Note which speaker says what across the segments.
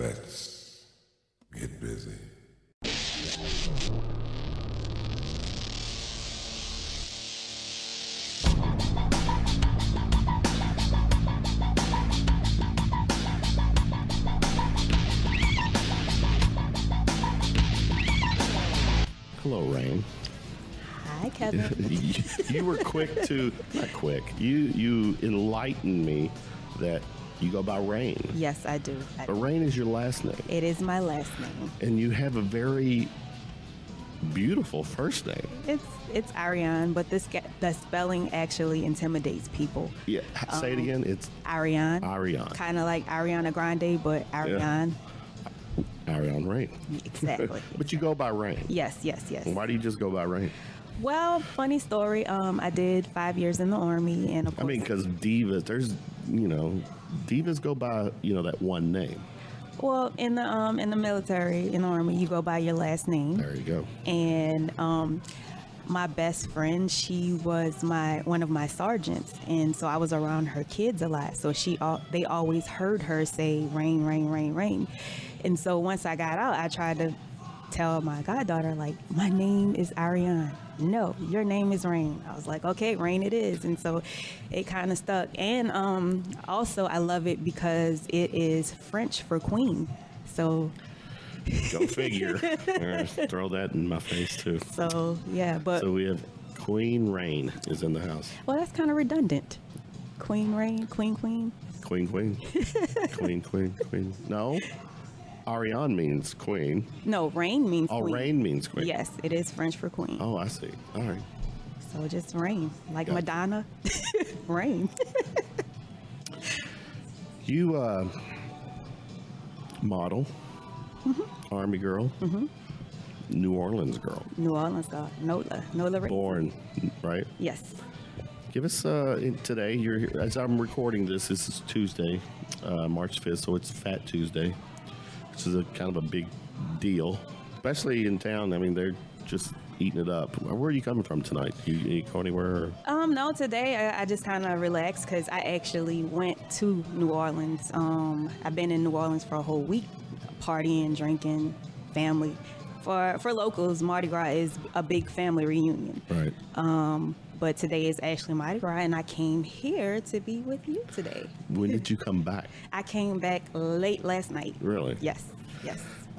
Speaker 1: Let's get busy.
Speaker 2: Hello, Reine.
Speaker 3: Hi, Kevin.
Speaker 2: You were quick to, not quick, you enlightened me that you go by Reine.
Speaker 3: Yes, I do.
Speaker 2: But Reine is your last name.
Speaker 3: It is my last name.
Speaker 2: And you have a very beautiful first name.
Speaker 3: It's Iarionne, but the spelling actually intimidates people.
Speaker 2: Yeah, say it again. It's
Speaker 3: Iarionne.
Speaker 2: Iarionne.
Speaker 3: Kind of like Ariana Grande, but Iarionne.
Speaker 2: Iarionne Reine.
Speaker 3: Exactly.
Speaker 2: But you go by Reine.
Speaker 3: Yes.
Speaker 2: Why do you just go by Reine?
Speaker 3: Well, funny story. I did 5 years in the Army, and of course,
Speaker 2: I mean, because divas, divas go by, that one name.
Speaker 3: Well, in the military, in the Army, you go by your last name.
Speaker 2: There you go.
Speaker 3: And my best friend, she was one of my sergeants, and so I was around her kids a lot. So they always heard her say Reine, Reine, Reine, Reine. And so once I got out, I tried to tell my goddaughter, like, my name is Iarionne. No, your name is Reine. I was like, okay, Reine it is. And so it kind of stuck. And also I love it because it is French for queen. So
Speaker 2: go figure. Throw that in my face too.
Speaker 3: So yeah, so
Speaker 2: we have Queen Reine is in the house.
Speaker 3: Well, that's kind of redundant. Queen Reine, queen.
Speaker 2: Queen. Queen. No. Iarionne means queen.
Speaker 3: No, Reine means queen.
Speaker 2: Oh, Reine means queen.
Speaker 3: Yes, it is French for queen.
Speaker 2: Oh, I see. All right.
Speaker 3: So just Reine, like Madonna. Reine.
Speaker 2: You model, Army girl, New Orleans girl.
Speaker 3: Nola Reine.
Speaker 2: Born, right?
Speaker 3: Yes.
Speaker 2: Give us today. As I'm recording this is Tuesday, March 5th, so it's Fat Tuesday. This is a kind of a big deal, especially in town. I mean, they're just eating it up. Where are you coming from tonight? You go anywhere?
Speaker 3: No, today I just kind of relaxed because I actually went to New Orleans. I've been in New Orleans for a whole week, partying, drinking, family. For locals, Mardi Gras is a big family reunion.
Speaker 2: Right.
Speaker 3: But today is actually Mardi Gras, and I came here to be with you today.
Speaker 2: When did you come back?
Speaker 3: I came back late last night.
Speaker 2: Really?
Speaker 3: Yes.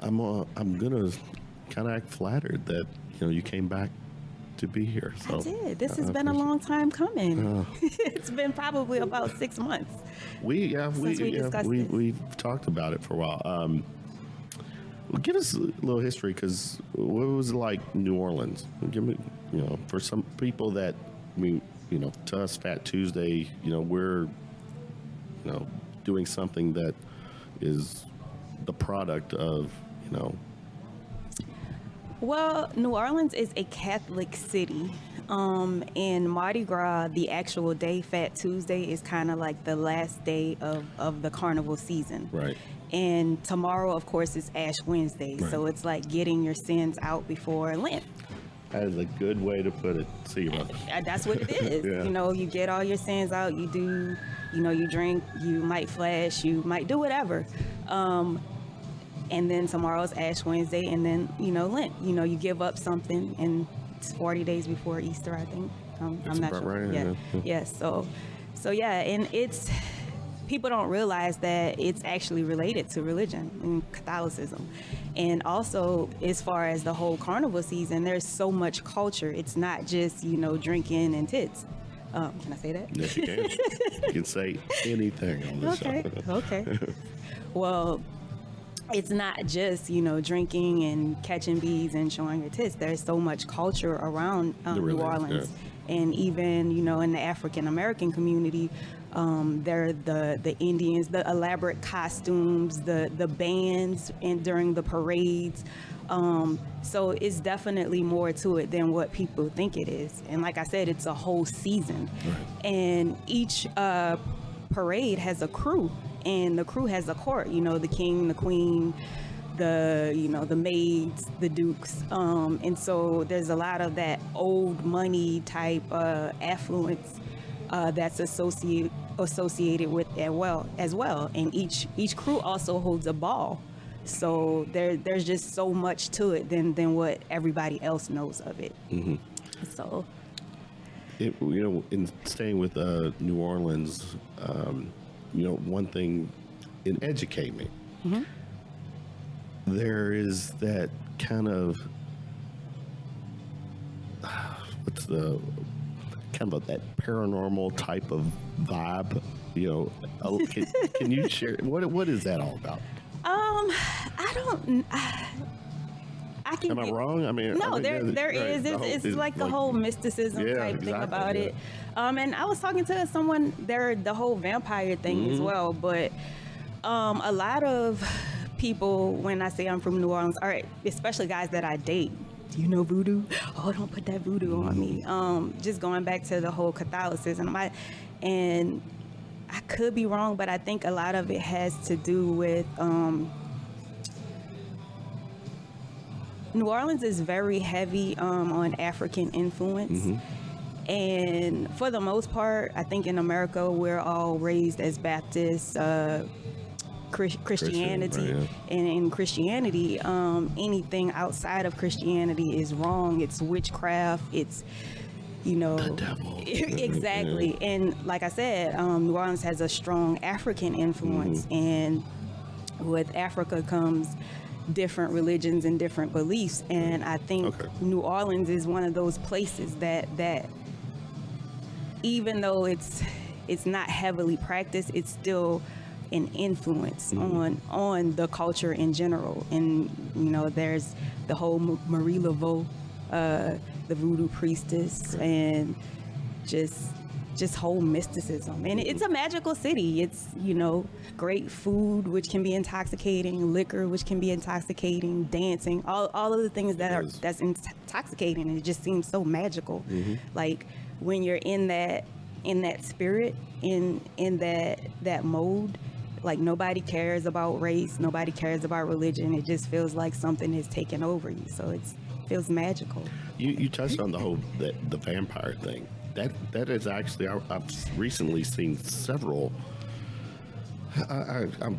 Speaker 2: I'm gonna kind of act flattered that you came back to be here. So
Speaker 3: I did. This has been a long time coming. It's been probably about 6 months.
Speaker 2: We've talked about it for a while. Give us a little history, because what was it like New Orleans? Give me, for some people that, to us, Fat Tuesday, we're, doing something that is the product of,
Speaker 3: Well, New Orleans is a Catholic city. And Mardi Gras, the actual day, Fat Tuesday, is kind of like the last day of the carnival season.
Speaker 2: Right.
Speaker 3: And tomorrow, of course, is Ash Wednesday.
Speaker 2: Right.
Speaker 3: So it's like getting your sins out before Lent.
Speaker 2: That is a good way to put it. See you, brother.
Speaker 3: That's what it is.
Speaker 2: Yeah.
Speaker 3: You get all your sins out. You do, you drink, you might flash, you might do whatever. And then tomorrow's Ash Wednesday, and then, Lent. You give up something, and it's 40 days before Easter, I think. I'm not sure.
Speaker 2: Right,
Speaker 3: yeah. So yeah, and it's, people don't realize that it's actually related to religion and Catholicism. And also, as far as the whole carnival season, there's so much culture. It's not just, drinking and tits. Can I say that?
Speaker 2: Yes, you can. You can say anything on this show.
Speaker 3: Okay. Well, it's not just, drinking and catching bees and showing your tits. There's so much culture around New Orleans. Yeah. And even, in the African American community, there are the Indians, the elaborate costumes, the bands, and during the parades. So it's definitely more to it than what people think it is. And like I said, it's a whole season.
Speaker 2: Right.
Speaker 3: And each parade has a crew. And the crew has a court, the king, the queen, the maids, the dukes. And so there's a lot of that old money type affluence that's associated with as well. And each crew also holds a ball So there's just so much to it than what everybody else knows of it. So,
Speaker 2: in staying with New Orleans, one thing, and educate me. There is that kind of what's the kind of that paranormal type of vibe. Can you share what is that all about?
Speaker 3: I don't. I can.
Speaker 2: Am I wrong? I mean,
Speaker 3: no, there is. It's like the whole mysticism type thing about it. And I was talking to someone there, the whole vampire thing as well. But a lot of people, when I say I'm from New Orleans, or especially guys that I date, do you know voodoo? Oh, don't put that voodoo on me. Just going back to the whole Catholicism, and I could be wrong, but I think a lot of it has to do with New Orleans is very heavy on African influence. And for the most part, I think in America, we're all raised as Baptists, Christianity.
Speaker 2: Right,
Speaker 3: And in Christianity, anything outside of Christianity is wrong. It's witchcraft. It's,
Speaker 2: the devil.
Speaker 3: Exactly. And like I said, New Orleans has a strong African influence. And with Africa comes different religions and different beliefs. And I think New Orleans is one of those places that even though it's not heavily practiced, it's still an influence on the culture in general. And there's the whole Marie Laveau, the voodoo priestess, and just whole mysticism. And it's a magical city. It's great food, which can be intoxicating, liquor, which can be intoxicating, dancing, all of the things that's intoxicating. And it just seems so magical. Like when you're in that spirit, in that mode, like nobody cares about race, nobody cares about religion. It just feels like something is taking over you. So it feels magical. You
Speaker 2: touched on the whole the vampire thing. That is actually, I've recently seen several. I've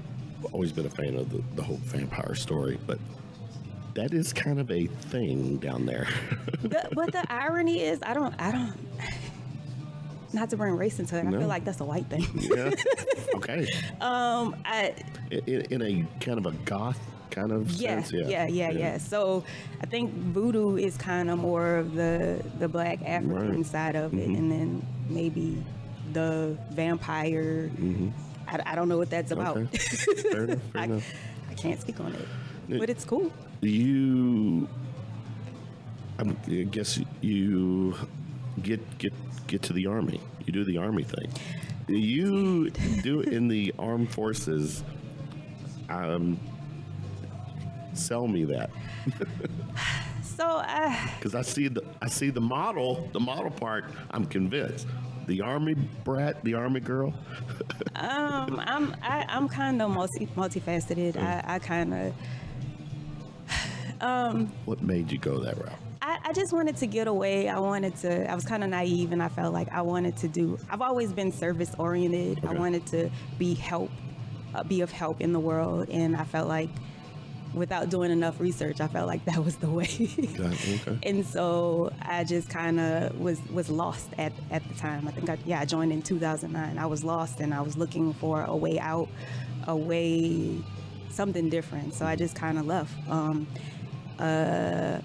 Speaker 2: always been a fan of the whole vampire story, but that is kind of a thing down there.
Speaker 3: But the irony is, I don't. Not to bring race into it, I feel like that's a white thing.
Speaker 2: Yeah. Okay. In a kind of a goth kind of sense.
Speaker 3: Yeah. So I think voodoo is kind of more of the Black African side of it, and then maybe the vampire. I don't know what that's about.
Speaker 2: Okay. Fair enough.
Speaker 3: I can't speak on it, but it's cool.
Speaker 2: I guess you get to the Army. You do the Army thing. You do in the armed forces. Sell me that.
Speaker 3: So,
Speaker 2: because I see the model part. I'm convinced. The Army brat, the Army girl.
Speaker 3: I'm kind of multifaceted. I kind of.
Speaker 2: What made you go that route?
Speaker 3: I just wanted to get away. I was kind of naive, and I felt like I wanted to I've always been service oriented. Okay. I wanted to be of help in the world, and I felt like without doing enough research, I felt like that was the way.
Speaker 2: Okay.
Speaker 3: And so I just kind of was lost at the time. I think I joined in 2009. I was lost, and I was looking for a way out, something different. So I just kind of left.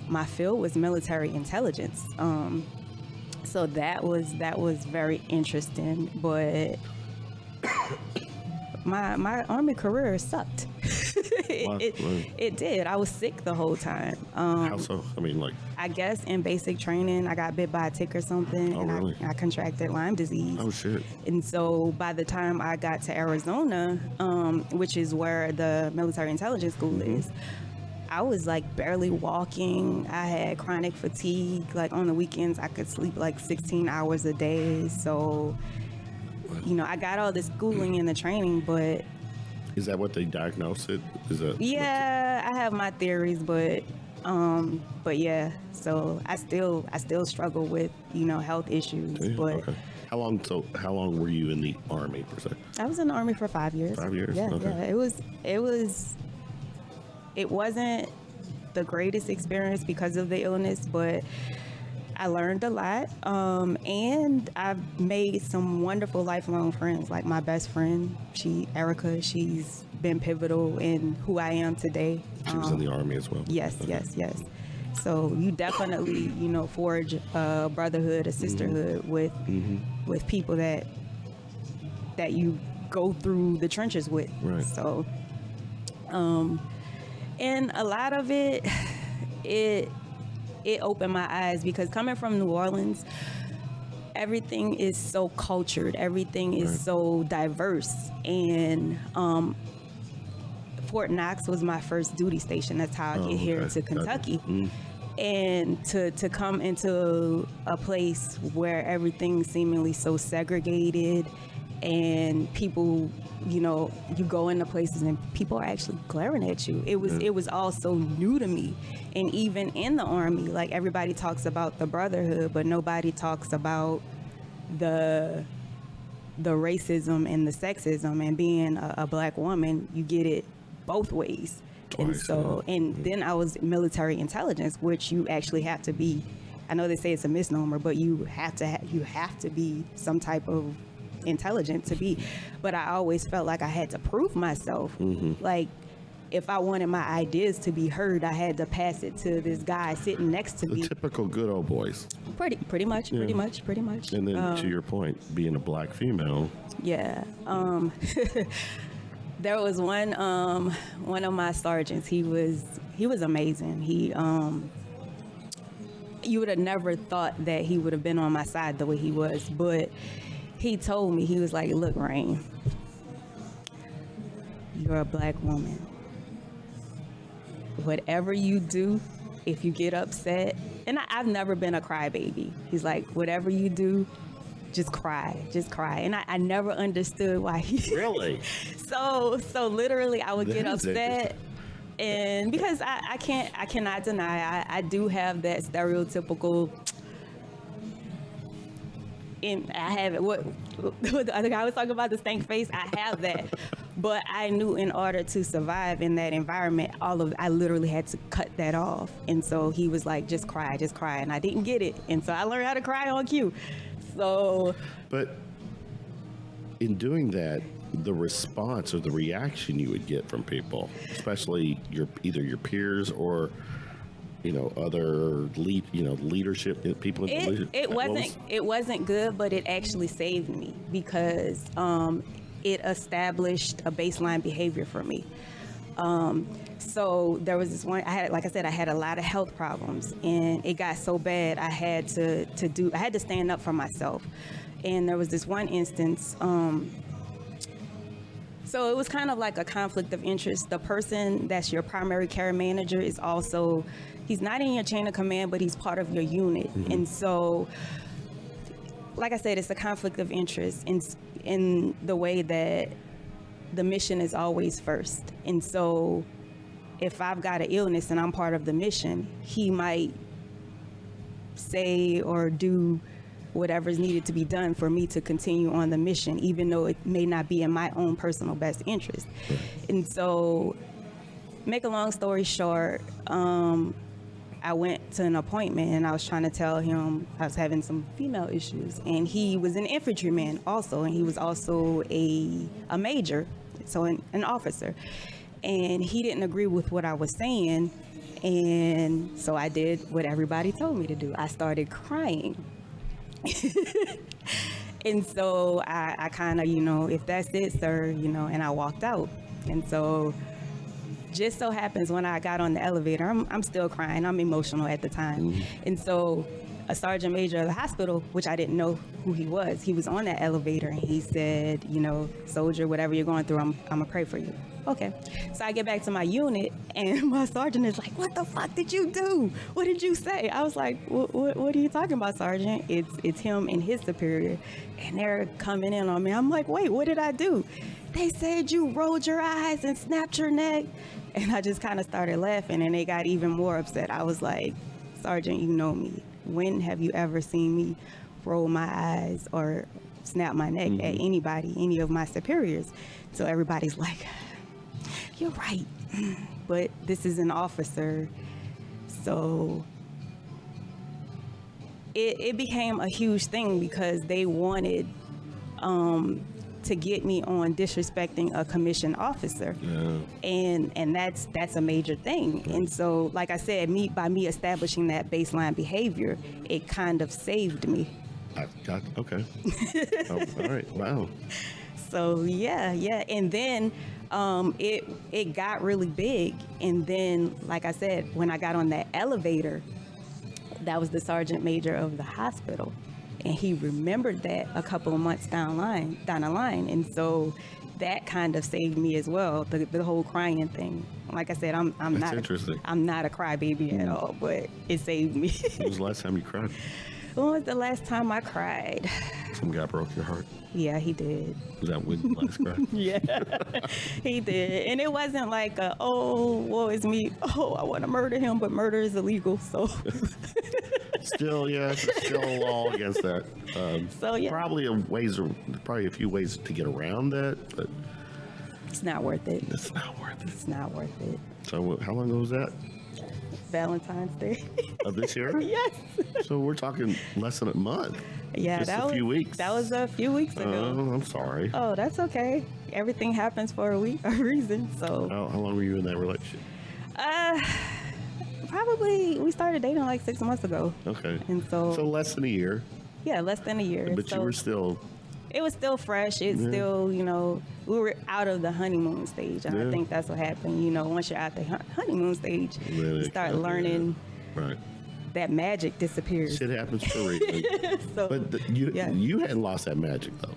Speaker 3: My field was military intelligence. So that was very interesting, but my Army career sucked. It did. I was sick the whole time.
Speaker 2: How so? I mean, like,
Speaker 3: I guess in basic training, I got bit by a tick or something, and
Speaker 2: really?
Speaker 3: I contracted Lyme disease.
Speaker 2: Oh shit!
Speaker 3: And so by the time I got to Arizona, which is where the military intelligence school is, I was like barely walking. I had chronic fatigue. Like on the weekends, I could sleep like 16 hours a day. So, I got all the schooling and the training, but.
Speaker 2: Is that what they diagnosed it?
Speaker 3: I have my theories, but yeah. So I still struggle with health issues.
Speaker 2: Yeah,
Speaker 3: but
Speaker 2: okay. How long were you in the Army per se?
Speaker 3: I was in the Army for 5 years.
Speaker 2: 5 years.
Speaker 3: Yeah,
Speaker 2: okay.
Speaker 3: yeah. It was it wasn't the greatest experience because of the illness, but I learned a lot, and I've made some wonderful lifelong friends. Like my best friend, Erica, she's been pivotal in who I am today.
Speaker 2: She was in the Army as well.
Speaker 3: Yes, okay. Yes. So you definitely, forge a brotherhood, a sisterhood with people that you go through the trenches with.
Speaker 2: Right.
Speaker 3: So, and a lot of it opened my eyes, because coming from New Orleans, everything is so cultured, everything is so diverse, and Fort Knox was my first duty station. That's how I get here to Kentucky. And to come into a place where everything's seemingly so segregated, and people, you go into places and people are actually glaring at you. It was all so new to me. And even in the Army, like, everybody talks about the brotherhood, but nobody talks about the racism and the sexism. And being a Black woman, you get it both ways.
Speaker 2: Twice,
Speaker 3: then I was military intelligence, which you actually have to be. I know they say it's a misnomer, but you have to be some type of intelligent to be. But I always felt like I had to prove myself. Like, if I wanted my ideas to be heard, I had to pass it to this guy sitting next to me.
Speaker 2: The typical good old boys.
Speaker 3: Pretty much. And
Speaker 2: then to your point, being a Black female.
Speaker 3: Yeah. There was one of my sergeants. He was amazing. You would have never thought that he would have been on my side the way he was, but he told me, he was like, "Look, Reine, you're a Black woman. Whatever you do, if you get upset," and I've never been a crybaby. He's like, "Whatever you do, just cry. And I never understood why he...
Speaker 2: Really?
Speaker 3: So literally I would get upset, and because I cannot deny, I do have that stereotypical, and I have it. What the other guy was talking about, the stank face, I have that. But I knew in order to survive in that environment, I literally had to cut that off. And so he was like, just cry. And I didn't get it. And so I learned how to cry on cue.
Speaker 2: But in doing that, the response or the reaction you would get from people, especially either your peers or other leadership people in the leadership,
Speaker 3: it wasn't good, but it actually saved me, because it established a baseline behavior for me. So there was this one, I had a lot of health problems, and it got so bad I had to stand up for myself. And there was this one instance, so it was kind of like a conflict of interest. The person that's your primary care manager is also, he's not in your chain of command, but he's part of your unit. And so, like I said, it's a conflict of interest in the way that the mission is always first. And so if I've got an illness and I'm part of the mission, he might say or do whatever's needed to be done for me to continue on the mission, even though it may not be in my own personal best interest. And so, make a long story short, I went to an appointment and I was trying to tell him I was having some female issues, and he was an infantryman also, and he was also a major, so an officer, and he didn't agree with what I was saying, and so I did what everybody told me to do. I started crying. And so I kind of, if that's it, sir, and I walked out. And so just so happens when I got on the elevator, I'm still crying. I'm emotional at the time. And so a sergeant major of the hospital, which I didn't know who he was on that elevator, and he said, soldier, whatever you're going through, I'm gonna pray for you. Okay. So I get back to my unit, and my sergeant is like, "What the fuck did you do? What did you say?" I was like, what are you talking about, Sergeant? It's him and his superior, and they're coming in on me. I'm like, wait, what did I do? They said you rolled your eyes and snapped your neck. And I just kind of started laughing, and they got even more upset. I was like, "Sergeant, you know me. When have you ever seen me roll my eyes or snap my neck at anybody, any of my superiors?" So everybody's like, "You're right. but this is an officer. So it became a huge thing because they wanted to get me on disrespecting a commissioned officer. And that's a major thing. And so, like I said, by me establishing that baseline behavior, it kind of saved me.
Speaker 2: Okay. All right. Wow.
Speaker 3: So yeah. And then it got really big. And then, like I said, when I got on that elevator, that was the sergeant major of the hospital. And he remembered that a couple of months down the line. And so that kind of saved me as well, the whole crying thing. Like I said, I'm not a crybaby at all, but it saved me.
Speaker 2: When was the last time you cried?
Speaker 3: When was the last time I cried?
Speaker 2: Some guy broke your heart?
Speaker 3: Yeah, he did.
Speaker 2: Was that when you last cried?
Speaker 3: Yeah, he did. And it wasn't like, woe is me. Oh, I want to murder him, but murder is illegal, so.
Speaker 2: Still a law against that.
Speaker 3: So yeah,
Speaker 2: probably a few ways to get around that, but
Speaker 3: it's not worth it.
Speaker 2: It's not worth it. So how long ago was that?
Speaker 3: Valentine's Day.
Speaker 2: Of this year?
Speaker 3: Yes.
Speaker 2: So we're talking less than a month.
Speaker 3: Yeah,
Speaker 2: Just a few weeks.
Speaker 3: That was a few weeks ago.
Speaker 2: Oh, I'm sorry.
Speaker 3: Oh, that's okay. Everything happens for a reason. So.
Speaker 2: How long were you in that relationship?
Speaker 3: Probably we started dating like 6 months ago.
Speaker 2: Okay.
Speaker 3: And so
Speaker 2: less than a year.
Speaker 3: Yeah, less than a year.
Speaker 2: But you were still.
Speaker 3: It was still fresh. It's still, we were out of the honeymoon stage. And I think that's what happened. Once you're out the honeymoon stage, you start learning.
Speaker 2: Right.
Speaker 3: That magic disappears.
Speaker 2: Shit happens for a reason. But you hadn't lost that magic though.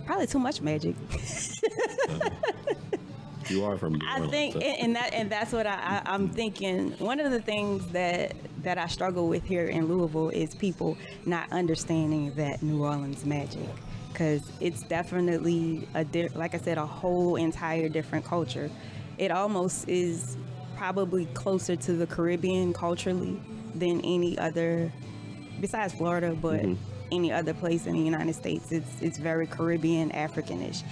Speaker 3: Probably too much magic.
Speaker 2: You are from New Orleans.
Speaker 3: I think, and that's what I'm thinking. One of the things that I struggle with here in Louisville is people not understanding that New Orleans magic, because it's definitely like I said, a whole entire different culture. It almost is probably closer to the Caribbean culturally than any other, besides Florida, but any other place in the United States. It's very Caribbean, Africanish.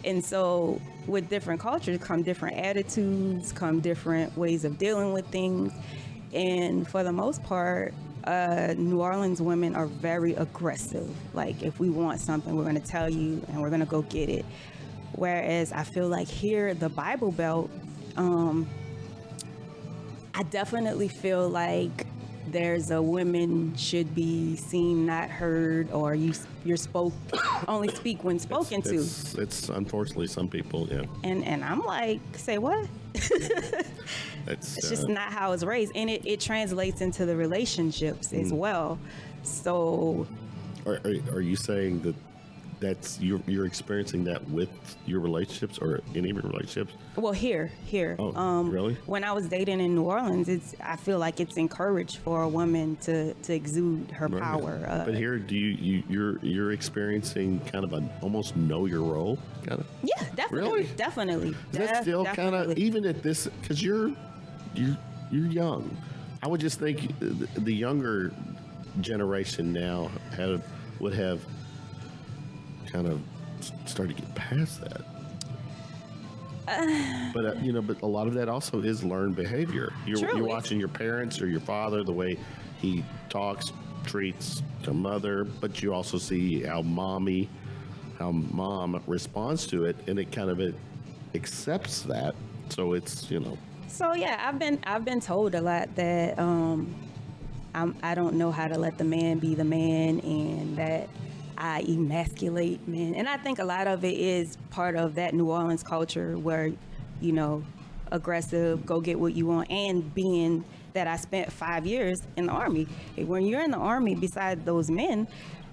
Speaker 3: And so with different cultures come different attitudes, come different ways of dealing with things. And for the most part, New Orleans women are very aggressive. Like, if we want something, we're going to tell you and we're going to go get it. Whereas I feel like here, the Bible Belt, I definitely feel like there's a women should be seen, not heard, or you're only speak when spoken to.
Speaker 2: It's unfortunately some people, yeah.
Speaker 3: And I'm like, say what? It's just not how it's raised, and it translates into the relationships as well. So,
Speaker 2: are you saying that's you're experiencing that with your relationships or any of your relationships?
Speaker 3: Well, here.
Speaker 2: Oh, really?
Speaker 3: When I was dating in New Orleans, I feel like it's encouraged for a woman to exude her power.
Speaker 2: But here, you're experiencing kind of an almost know your role kind of?
Speaker 3: Yeah, definitely.
Speaker 2: Really?
Speaker 3: Definitely.
Speaker 2: Is that still kind of, even at this, because you're young. I would just think the younger generation now would have kind of started to get past that. But but a lot of that also is learned behavior. You're watching your parents or your father, the way he talks, treats their mother, but you also see how mom responds to it, and it accepts that. So it's
Speaker 3: So yeah, I've been told a lot that I don't know how to let the man be the man, and that I emasculate men. And I think a lot of it is part of that New Orleans culture where, aggressive, go get what you want, and being that I spent 5 years in the Army. When you're in the Army, besides those men,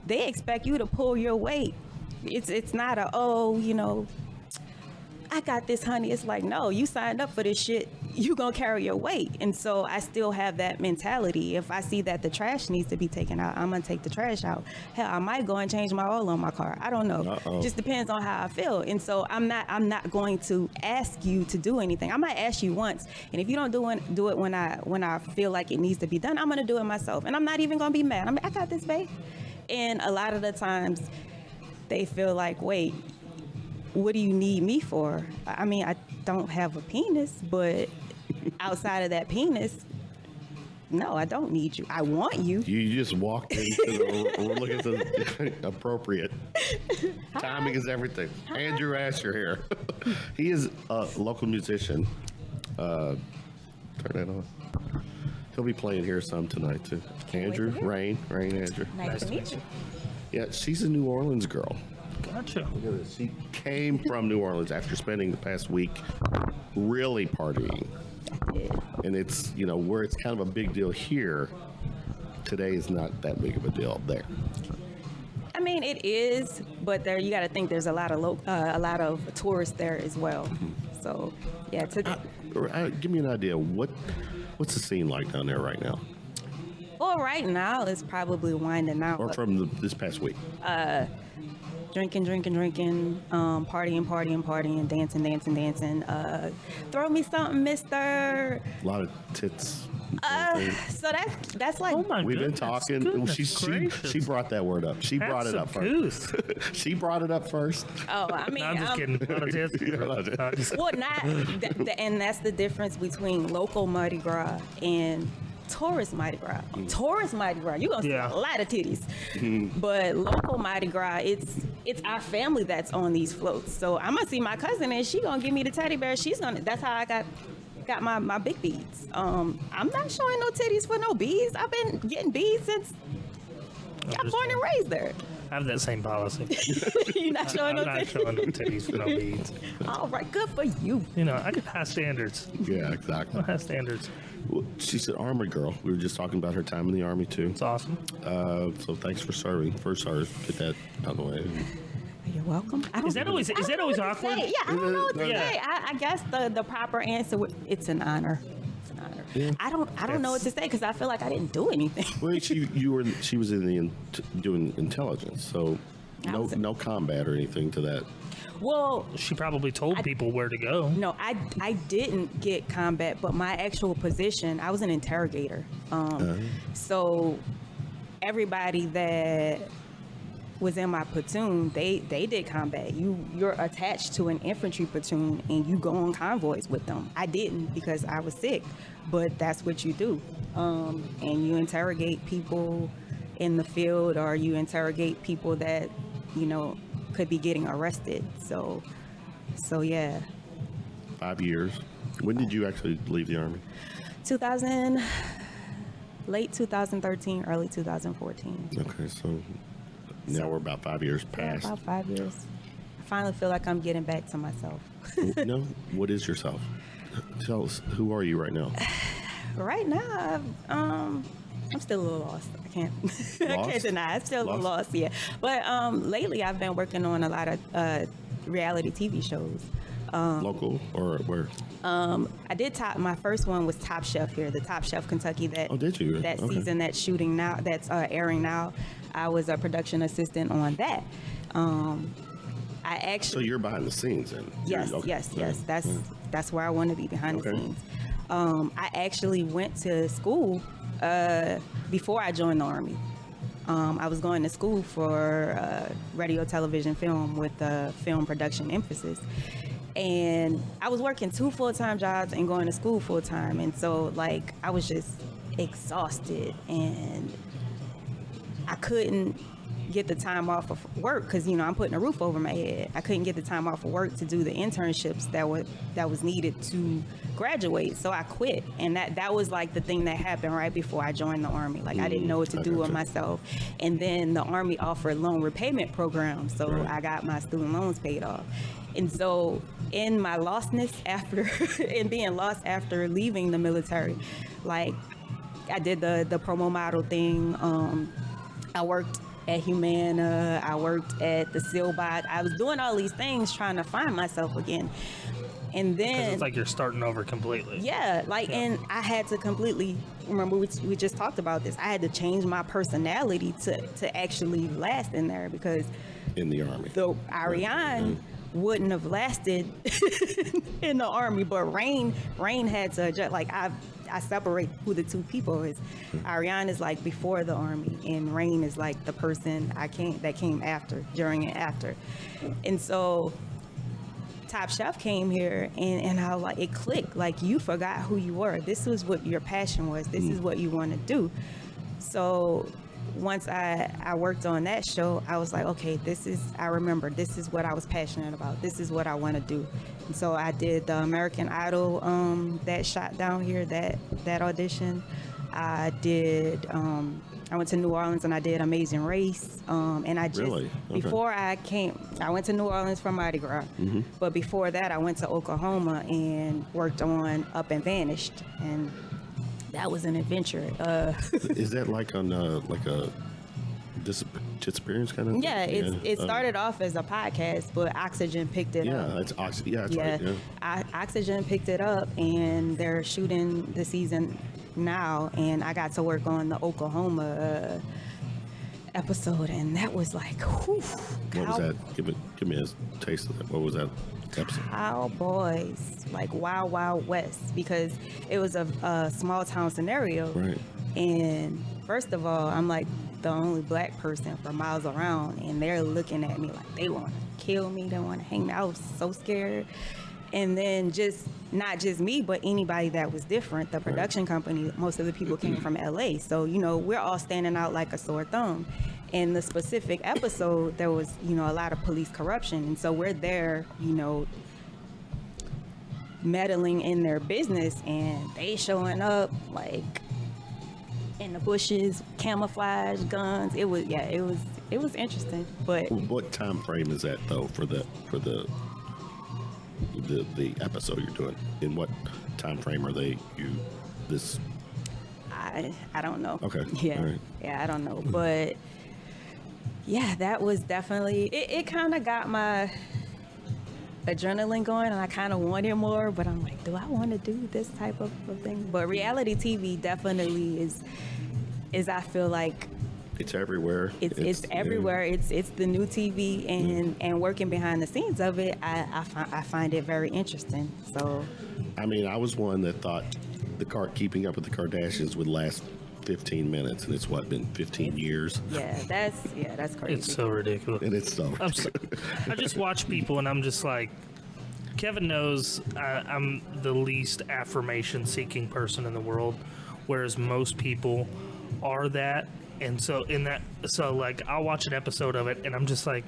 Speaker 3: they expect you to pull your weight. It's not I got this, honey. It's like, no, you signed up for this shit. You gonna carry your weight. And so I still have that mentality. If I see that the trash needs to be taken out, I'm gonna take the trash out. Hell, I might go and change my oil on my car. I don't know. Just depends on how I feel. And so I'm not going to ask you to do anything. I might ask you once, and if you don't do it when I feel like it needs to be done, I'm gonna do it myself. And I'm not even gonna be mad. I got this, babe. And a lot of the times they feel like, wait, what do you need me for? I mean, don't have a penis, but outside of that penis, no, I don't need you. I want you.
Speaker 2: You just walked into the look at the appropriate. Timing is everything. Andrew Asher here. He is a local musician. Turn that on. He'll be playing here some tonight too. Andrew Reine Andrew.
Speaker 3: Nice to meet you.
Speaker 2: Yeah, she's a New Orleans girl.
Speaker 4: Gotcha.
Speaker 2: Look at this. She came from New Orleans after spending the past week really partying. And it's, where it's kind of a big deal here, today is not that big of a deal there.
Speaker 3: I mean, it is, but you got to think there's a lot of tourists there as well. So, yeah.
Speaker 2: Give me an idea. What's the scene like down there right now?
Speaker 3: Well, right now it's probably winding out.
Speaker 2: Or from this past week?
Speaker 3: Drinking, partying, dancing. Throw me something, mister.
Speaker 2: A lot of tits.
Speaker 3: So that's like.
Speaker 4: Oh my
Speaker 2: We've been talking. She brought that word up. She brought it up first. She brought it up first.
Speaker 3: Oh, I mean,
Speaker 4: No, I'm just kidding.
Speaker 3: well, and that's the difference between local Mardi Gras and tourist Mardi Gras. Tourist Mardi Gras, you're gonna see a lot of titties. But local Mardi Gras, it's our family that's on these floats. So I'm gonna see my cousin and she gonna give me the teddy bear. That's how I got my big beads. I'm not showing no titties for no beads. I've been getting beads since I'm born and raised there.
Speaker 4: I have that same policy.
Speaker 3: You're not showing
Speaker 4: I'm
Speaker 3: no
Speaker 4: not
Speaker 3: titties.
Speaker 4: showing no titties for no beads.
Speaker 3: All right, good for you.
Speaker 4: I got high standards.
Speaker 2: Yeah, exactly.
Speaker 4: High standards.
Speaker 2: Well, she's an Army girl. We were just talking about her time in the Army too.
Speaker 4: It's awesome.
Speaker 2: So thanks for serving. First, get that out of the way.
Speaker 3: You're welcome.
Speaker 4: Is that always awkward?
Speaker 3: Yeah, I don't know what to say. I guess the proper answer, it's an honor. It's an honor.
Speaker 2: Yeah.
Speaker 3: I don't know what to say because I feel like I didn't do anything.
Speaker 2: Well, she was in doing intelligence, so no combat or anything to that.
Speaker 3: Well,
Speaker 4: She probably told people where to go.
Speaker 3: no, I didn't get combat, but my actual position, I was an interrogator. So everybody that was in my platoon, they did combat. You're attached to an infantry platoon and you go on convoys with them. I didn't because I was sick, but that's what you do. And you interrogate people in the field, or you interrogate people that could be getting arrested. So yeah.
Speaker 2: 5 years. When did you actually leave the Army?
Speaker 3: Late 2013, early 2014.
Speaker 2: Okay, so now we're about 5 years past.
Speaker 3: About 5 years. I finally feel like I'm getting back to myself.
Speaker 2: No, what is yourself? Tell us, who are you right now?
Speaker 3: Right now, I'm still a little lost. I can't deny. I'm still a little lost, yeah. But lately, I've been working on a lot of reality TV shows.
Speaker 2: Local or where?
Speaker 3: I did my first one was Top Chef here, the Top Chef Kentucky.
Speaker 2: Did you?
Speaker 3: That
Speaker 2: Okay.
Speaker 3: season that's shooting now, that's airing now. I was a production assistant on that. I actually.
Speaker 2: So you're behind the scenes, then?
Speaker 3: Yes. That's where I want to be, behind the scenes. I actually went to school before I joined the Army. I was going to school for radio, television, film with a film production emphasis. And I was working 2 full-time jobs and going to school full-time. And so, I was just exhausted. And I couldn't get the time off of work because, I'm putting a roof over my head. I couldn't get the time off of work to do the internships that was needed to graduate. So I quit. And that was the thing that happened right before I joined the Army. I didn't know what to do with myself. And then the Army offered loan repayment programs. So I got my student loans paid off. And so in my lostness in being lost after leaving the military, I did the promo model thing. I worked at Humana. I worked at the Sealbot. I was doing all these things trying to find myself again. And then
Speaker 4: it's like you're starting over completely.
Speaker 3: Yeah, and I had to completely, remember we just talked about this. I had to change my personality to actually last in there because
Speaker 2: in the Army.
Speaker 3: The Iarionne wouldn't have lasted in the Army, but Reine had to adjust. I separate who the two people is. Iarionne is before the Army, and Reine is the person that came after, during and after. And so Top Chef came here, and I was like, it clicked. Like, you forgot who you were. This was what your passion was. This is what you want to do. So once I worked on that show, I was like, okay, I remember this is what I was passionate about. This is what I want to do. And so I did the American Idol that shot down here, that audition. I did, I went to New Orleans and I did Amazing Race. And I just,
Speaker 2: Really? Okay.
Speaker 3: before I went to New Orleans for Mardi Gras. But before that, I went to Oklahoma and worked on Up and Vanished. And that was an adventure.
Speaker 2: Is that like on like a disappearance kind of thing?
Speaker 3: Yeah, it started off as a podcast, but Oxygen picked it up.
Speaker 2: That's right. Yeah.
Speaker 3: Oxygen picked it up, and they're shooting the season now, and I got to work on the Oklahoma episode, and that was like, whew.
Speaker 2: What was that? Give me a taste of that. What was that episode?
Speaker 3: Cowboys, like Wild Wild West, because it was a small town scenario.
Speaker 2: Right.
Speaker 3: And first of all, I'm like the only black person for miles around, and they're looking at me like they want to kill me, they want to hang me. I was so scared. And then not just me, but anybody that was different. The production company, most of the people came from LA. So, we're all standing out like a sore thumb. In the specific episode, there was, a lot of police corruption. And so we're there, meddling in their business, and they showing up like in the bushes, camouflage, guns. It was interesting. But
Speaker 2: what time frame is that though for the episode you're doing? In what time frame are they
Speaker 3: I don't know.
Speaker 2: Okay.
Speaker 3: Yeah.
Speaker 2: All right.
Speaker 3: Yeah, I don't know. But yeah, that was definitely it kind of got my adrenaline going, and I kind of wanted more, but I'm like, do I want to do this type of thing? But reality TV definitely is I feel like
Speaker 2: it's everywhere.
Speaker 3: It's everywhere. It's the new TV, and working behind the scenes of it, I find it very interesting. So,
Speaker 2: I mean, I was one that thought Keeping Up with the Kardashians would last 15 minutes, and it's been 15 years.
Speaker 3: Yeah, that's crazy.
Speaker 4: It's so ridiculous.
Speaker 2: And it's so.
Speaker 4: I just watch people, and I'm just like, Kevin knows I'm the least affirmation-seeking person in the world, whereas most people are that. And so like, I'll watch an episode of it, and I'm just like,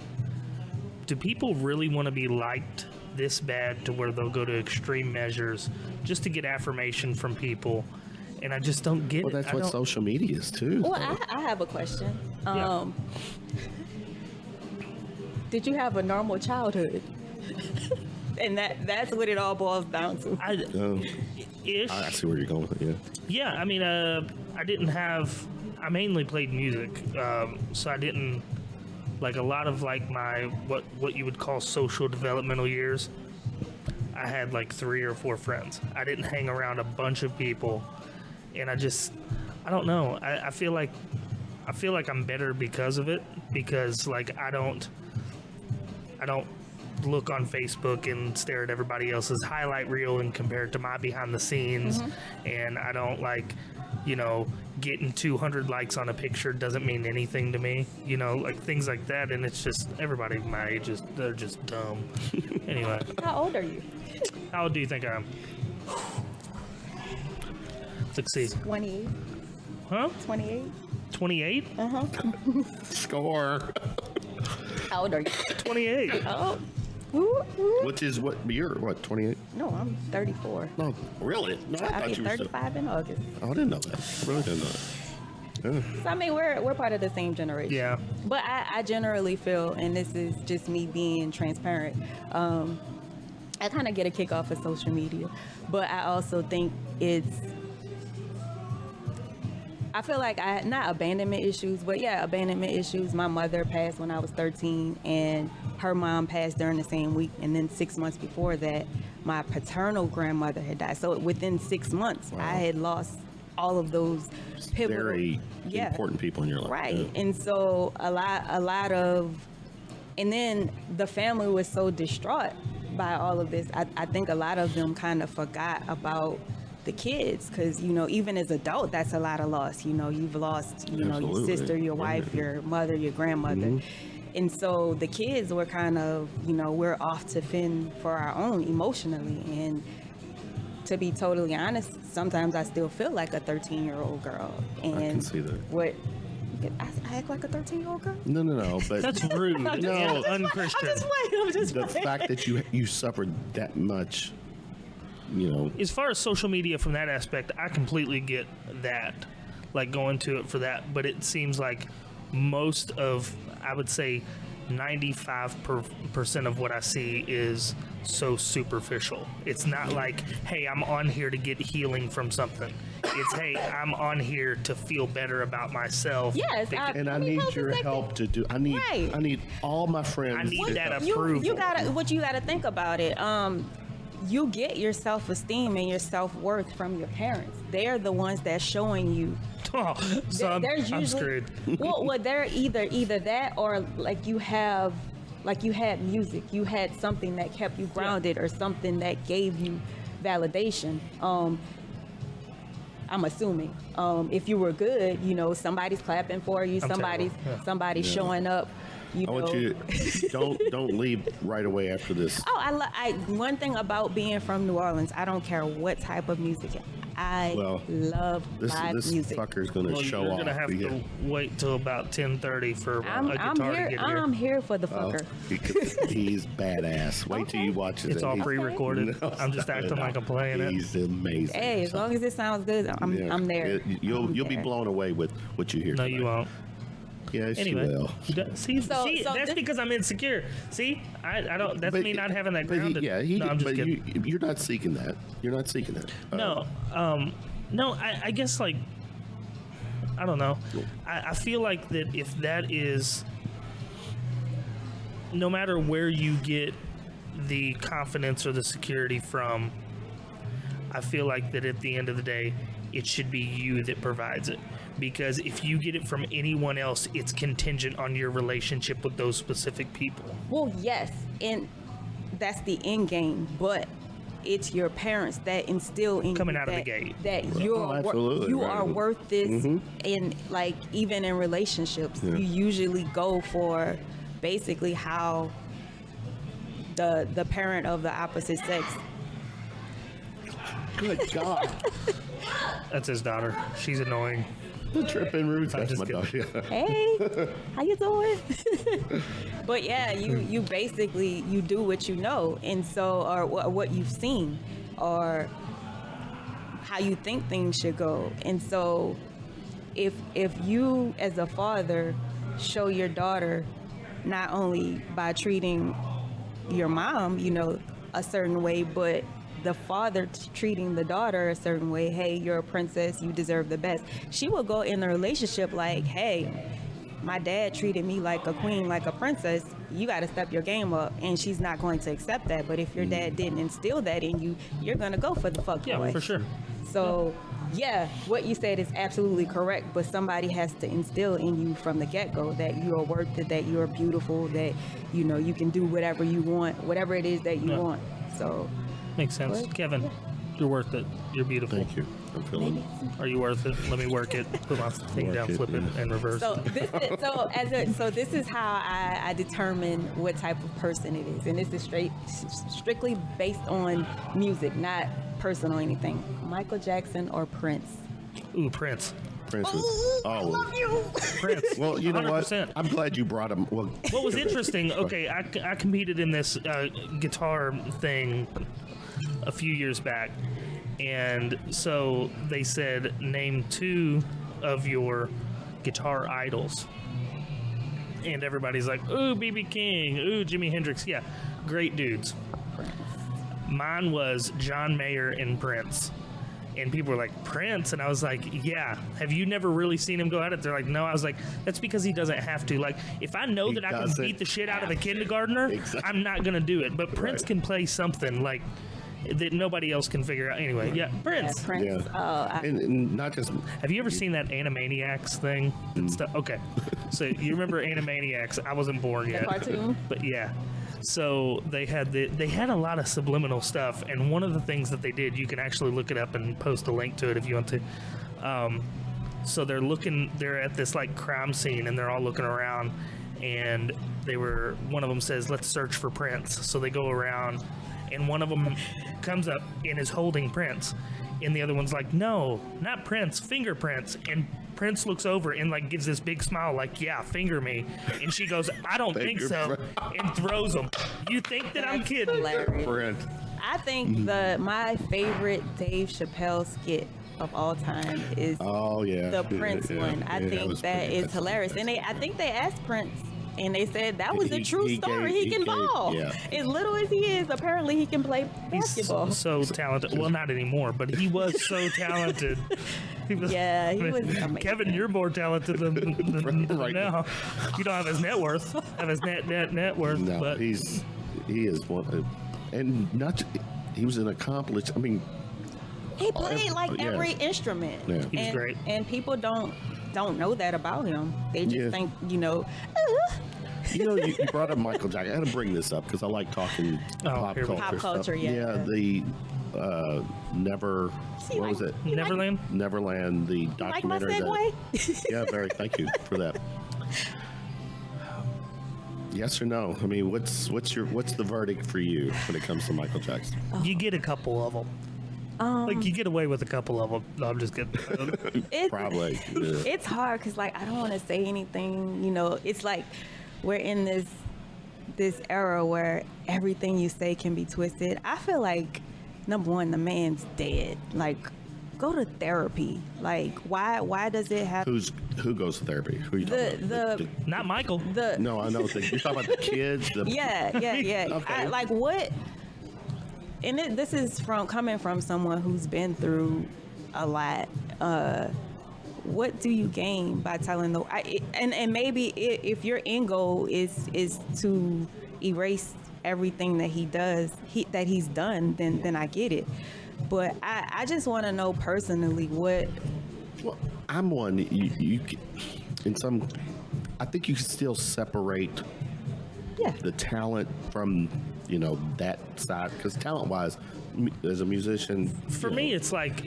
Speaker 4: do people really want to be liked this bad to where they'll go to extreme measures just to get affirmation from people? And I just don't get it.
Speaker 2: Well, that's what social media is too.
Speaker 3: Well, I have a question.
Speaker 4: Yeah.
Speaker 3: Did you have a normal childhood? And that's what it all boils down to.
Speaker 2: I see where you're going with it.
Speaker 4: Yeah, I mean, I mainly played music, so I didn't, like, a lot of, like, my, what you would call social developmental years, I had, like, 3 or 4 friends. I didn't hang around a bunch of people, and I don't know, I feel like I'm better because of it, because, like, I don't look on Facebook and stare at everybody else's highlight reel and compare it to my behind the scenes, and I don't, like, getting 200 likes on a picture doesn't mean anything to me, like things like that. And it's just, everybody my age they're just dumb. Anyway.
Speaker 3: How old are you?
Speaker 4: How old do you think I am? Let's see.
Speaker 3: 28.
Speaker 4: Huh?
Speaker 3: 28.
Speaker 4: 28?
Speaker 2: Score.
Speaker 3: How old are you?
Speaker 4: 28.
Speaker 3: Oh.
Speaker 2: Which is what year? What, 28?
Speaker 3: No, I'm 34.
Speaker 2: No, really? No, I
Speaker 3: I'll
Speaker 2: thought
Speaker 3: be
Speaker 2: you were
Speaker 3: 35 in August.
Speaker 2: Oh, I didn't know that. I really didn't know that. Yeah.
Speaker 3: So, I mean, we're part of the same generation.
Speaker 4: Yeah.
Speaker 3: But I generally feel, and this is just me being transparent, I kind of get a kick off of social media, but I also think I feel like not abandonment issues, but yeah, abandonment issues. My mother passed when I was 13, and her mom passed during the same week. And then 6 months before that, my paternal grandmother had died. So within 6 months, I had lost all of those pivotal,
Speaker 2: very important people in your life.
Speaker 3: Right.
Speaker 2: Yeah.
Speaker 3: And so a lot of, and then the family was so distraught by all of this. I think a lot of them kind of forgot about the kids, because even as adult, that's a lot of loss. You've lost your sister, your wife, your mother, your grandmother, And so the kids were kind of, we're off to fend for our own emotionally. And to be totally honest, sometimes I still feel like a 13-year-old girl. And
Speaker 2: I can see that.
Speaker 3: What? I act like a 13-year-old girl?
Speaker 2: No, but
Speaker 4: That's rude.
Speaker 2: No.
Speaker 4: Unchristian.
Speaker 3: I'm just
Speaker 2: the
Speaker 3: playing.
Speaker 2: fact that you suffered that much,
Speaker 4: As far as social media from that aspect, I completely get that, like going to it for that. But it seems like most of, I would say, 95% of what I see is so superficial. It's not like, hey, I'm on here to get healing from something. It's, hey, I'm on here to feel better about myself.
Speaker 3: Yes,
Speaker 2: and I need your help to do. I need all my friends.
Speaker 4: I need that
Speaker 3: you
Speaker 4: approval.
Speaker 3: gotta think about it. You get your self-esteem and your self-worth from your parents. They're the ones that's showing you.
Speaker 4: Oh, so I'm screwed.
Speaker 3: well, they're either that or like you had music. You had something that kept you grounded or something that gave you validation. I'm assuming if you were good, somebody's clapping for you. Somebody's showing up.
Speaker 2: I want you to don't leave right away after this.
Speaker 3: Oh, one thing about being from New Orleans, I don't care what type of music. I love live
Speaker 2: this
Speaker 3: music.
Speaker 2: fucker's going to show
Speaker 4: You're
Speaker 2: off.
Speaker 4: gonna have to wait till about 10:30 for a guitar to get here.
Speaker 3: I'm here for the fucker.
Speaker 2: He's badass. Wait till you watch it.
Speaker 4: It's all pre-recorded.
Speaker 2: No,
Speaker 4: I'm just acting like I'm playing it.
Speaker 2: He's amazing.
Speaker 3: Hey, as long as it sounds good, I'm there.
Speaker 2: You'll be blown away with what you hear.
Speaker 4: No,
Speaker 2: tonight.
Speaker 4: you won't.
Speaker 2: Yes,
Speaker 4: Anyway,
Speaker 2: you will.
Speaker 4: see,
Speaker 3: So
Speaker 4: that's because I'm insecure. See, I don't. That's me not having that
Speaker 2: But
Speaker 4: grounded. No, I'm just kidding.
Speaker 2: you're not seeking that. You're not seeking that.
Speaker 4: No, I guess like I don't know. I feel like that if that is, no matter where you get the confidence or the security from, I feel like that at the end of the day, it should be you that provides it. Because if you get it from anyone else, it's contingent on your relationship with those specific people.
Speaker 3: Well, yes, and that's the end game, but it's your parents that instill in
Speaker 4: Coming
Speaker 3: you
Speaker 4: out of the gate.
Speaker 3: that you're
Speaker 2: absolutely,
Speaker 3: you
Speaker 2: right.
Speaker 3: are worth this. And like even in relationships, you usually go for basically how the parent of the opposite sex.
Speaker 2: Good God.
Speaker 3: That's
Speaker 4: his daughter. She's annoying.
Speaker 2: The tripping roots. That's
Speaker 4: just
Speaker 2: my dog.
Speaker 3: Hey, how you doing? But yeah, you basically you do what you know, and so or what you've seen, or how you think things should go. And so, if you as a father show your daughter not only by treating your mom, a certain way, but the father treating the daughter a certain way, hey, you're a princess, you deserve the best. She will go in the relationship like, hey, my dad treated me like a queen, like a princess, you got to step your game up. And she's not going to accept that. But if your dad didn't instill that in you, you're going to go for the fuck boy.
Speaker 4: Yeah, for sure.
Speaker 3: So, yeah, what you said is absolutely correct, but somebody has to instill in you from the get-go that you are worth it, that you are beautiful, that, you can do whatever you want, whatever it is that you want. So...
Speaker 4: Makes sense.
Speaker 3: What?
Speaker 4: Kevin, you're worth it. You're beautiful.
Speaker 2: Thank you. I'm feeling
Speaker 4: Are you worth it? Let me work it. Put my thing
Speaker 2: Work
Speaker 4: down,
Speaker 2: it,
Speaker 4: flip it,
Speaker 2: yeah.
Speaker 4: and reverse.
Speaker 3: So this is how I determine what type of person it is, and this is strictly based on music, not personal anything. Michael Jackson or Prince?
Speaker 4: Ooh, Prince.
Speaker 2: Prince was,
Speaker 3: I love you.
Speaker 4: Prince.
Speaker 2: Well, you know
Speaker 4: 100%.
Speaker 2: what? I'm glad you brought him. Well,
Speaker 4: What was interesting, okay, I competed in this guitar thing a few years back, and so they said name 2 of your guitar idols, and everybody's like, ooh, B.B. King, ooh, Jimi Hendrix. Yeah, great dudes. Mine was John Mayer and Prince. And people were like, Prince? And I was like, yeah. Have you never really seen him go at it? They're like, no. I was like, that's because he doesn't have to. Like, if I know that I can beat the shit out of a kindergartner, I'm not going to do it. But Prince can play something, like, that nobody else can figure out. Anyway, yeah, Prince.
Speaker 3: Yeah, Prince.
Speaker 2: yeah. And not just.
Speaker 4: Have you ever seen that Animaniacs thing? Okay. So you remember Animaniacs? I wasn't born yet.
Speaker 3: The cartoon?
Speaker 4: But yeah. So they had a lot of subliminal stuff, and one of the things that they did, you can actually look it up and post a link to it if you want to. So they're at this like crime scene, and they're all looking around, and one of them says, let's search for Prince. So they go around, and one of them comes up and is holding Prince, and the other one's like, no, not Prince, fingerprints. And Prince looks over and like gives this big smile, like, yeah, finger me. And she goes, I don't think so, and throws them. You think that I'm kidding?
Speaker 3: Hilarious. I think my favorite Dave Chappelle skit of all time is the Prince one. I think that is hilarious. And I think they asked Prince, and they said that was a true story. He can ball. As little as he is, apparently he can play basketball.
Speaker 4: He's so talented. Well, not anymore, but he was so talented. He was amazing. Kevin, you're more talented than
Speaker 2: right
Speaker 4: now. You don't have his net worth. Have his net worth.
Speaker 2: No,
Speaker 4: but
Speaker 2: he is one, and he was an accomplished. I mean,
Speaker 3: he played every instrument.
Speaker 2: Yeah.
Speaker 4: He was great.
Speaker 3: And people don't know that about him. They just think,
Speaker 2: You brought up Michael Jackson. I had to bring this up because I like talking pop culture.
Speaker 3: Pop culture,
Speaker 2: stuff.
Speaker 3: yeah.
Speaker 2: The was it?
Speaker 4: Neverland?
Speaker 2: Neverland, the documentary.
Speaker 3: Like my segue?
Speaker 2: Yeah, very. Thank you for that. Yes or no? I mean, what's the verdict for you when it comes to Michael Jackson?
Speaker 4: You get a couple of them. You get away with a couple of them. No, I'm just kidding.
Speaker 2: Probably. Yeah.
Speaker 3: It's hard because I don't want to say anything. It's like we're in this era where everything you say can be twisted. I feel like, number one, the man's dead. Go to therapy. Why does it have?
Speaker 2: Who goes to therapy? Who are you talking about?
Speaker 4: Not Michael.
Speaker 2: No, I know. You're talking about the kids.
Speaker 3: Yeah.
Speaker 2: Okay.
Speaker 3: What? And this is coming from someone who's been through a lot. What do you gain by telling and maybe if your end goal is to erase everything that he's done, then I get it. But I just want to know personally what.
Speaker 2: Well, I'm one. You in some. I think you can still separate.
Speaker 3: Yeah.
Speaker 2: The talent from that side, because talent-wise, as a musician,
Speaker 4: for me, it's like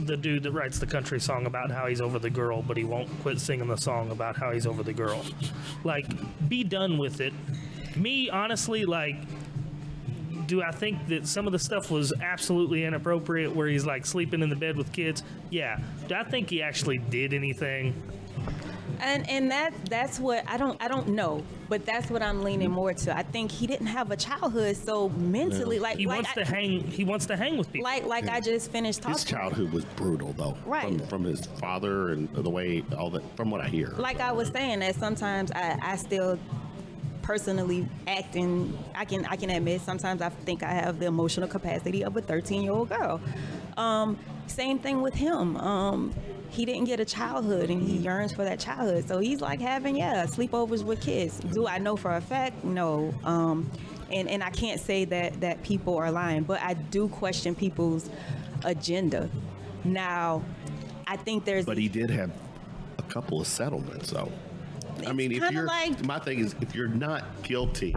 Speaker 4: the dude that writes the country song about how he's over the girl, but he won't quit singing the song about how he's over the girl. Be done with it. Me, honestly, do I think that some of the stuff was absolutely inappropriate, where he's sleeping in the bed with kids? Yeah. Do I think he actually did anything?
Speaker 3: And that's what I don't know, but that's what I'm leaning more to. I think he didn't have a childhood, so mentally,
Speaker 4: he wants to hang. He wants to hang with people.
Speaker 3: I just finished talking.
Speaker 2: His childhood was brutal, though.
Speaker 3: Right.
Speaker 2: From his father and the way all that. From what I hear.
Speaker 3: Like I was saying, that sometimes I still personally act, and I can admit sometimes I think I have the emotional capacity of a 13-year-old girl. Same thing with him. He didn't get a childhood, and he yearns for that childhood. So he's having sleepovers with kids. Do I know for a fact? No. And I can't say that people are lying, but I do question people's agenda. Now, I think
Speaker 2: But he did have a couple of settlements, though. I mean, if you're my thing is, if you're not guilty,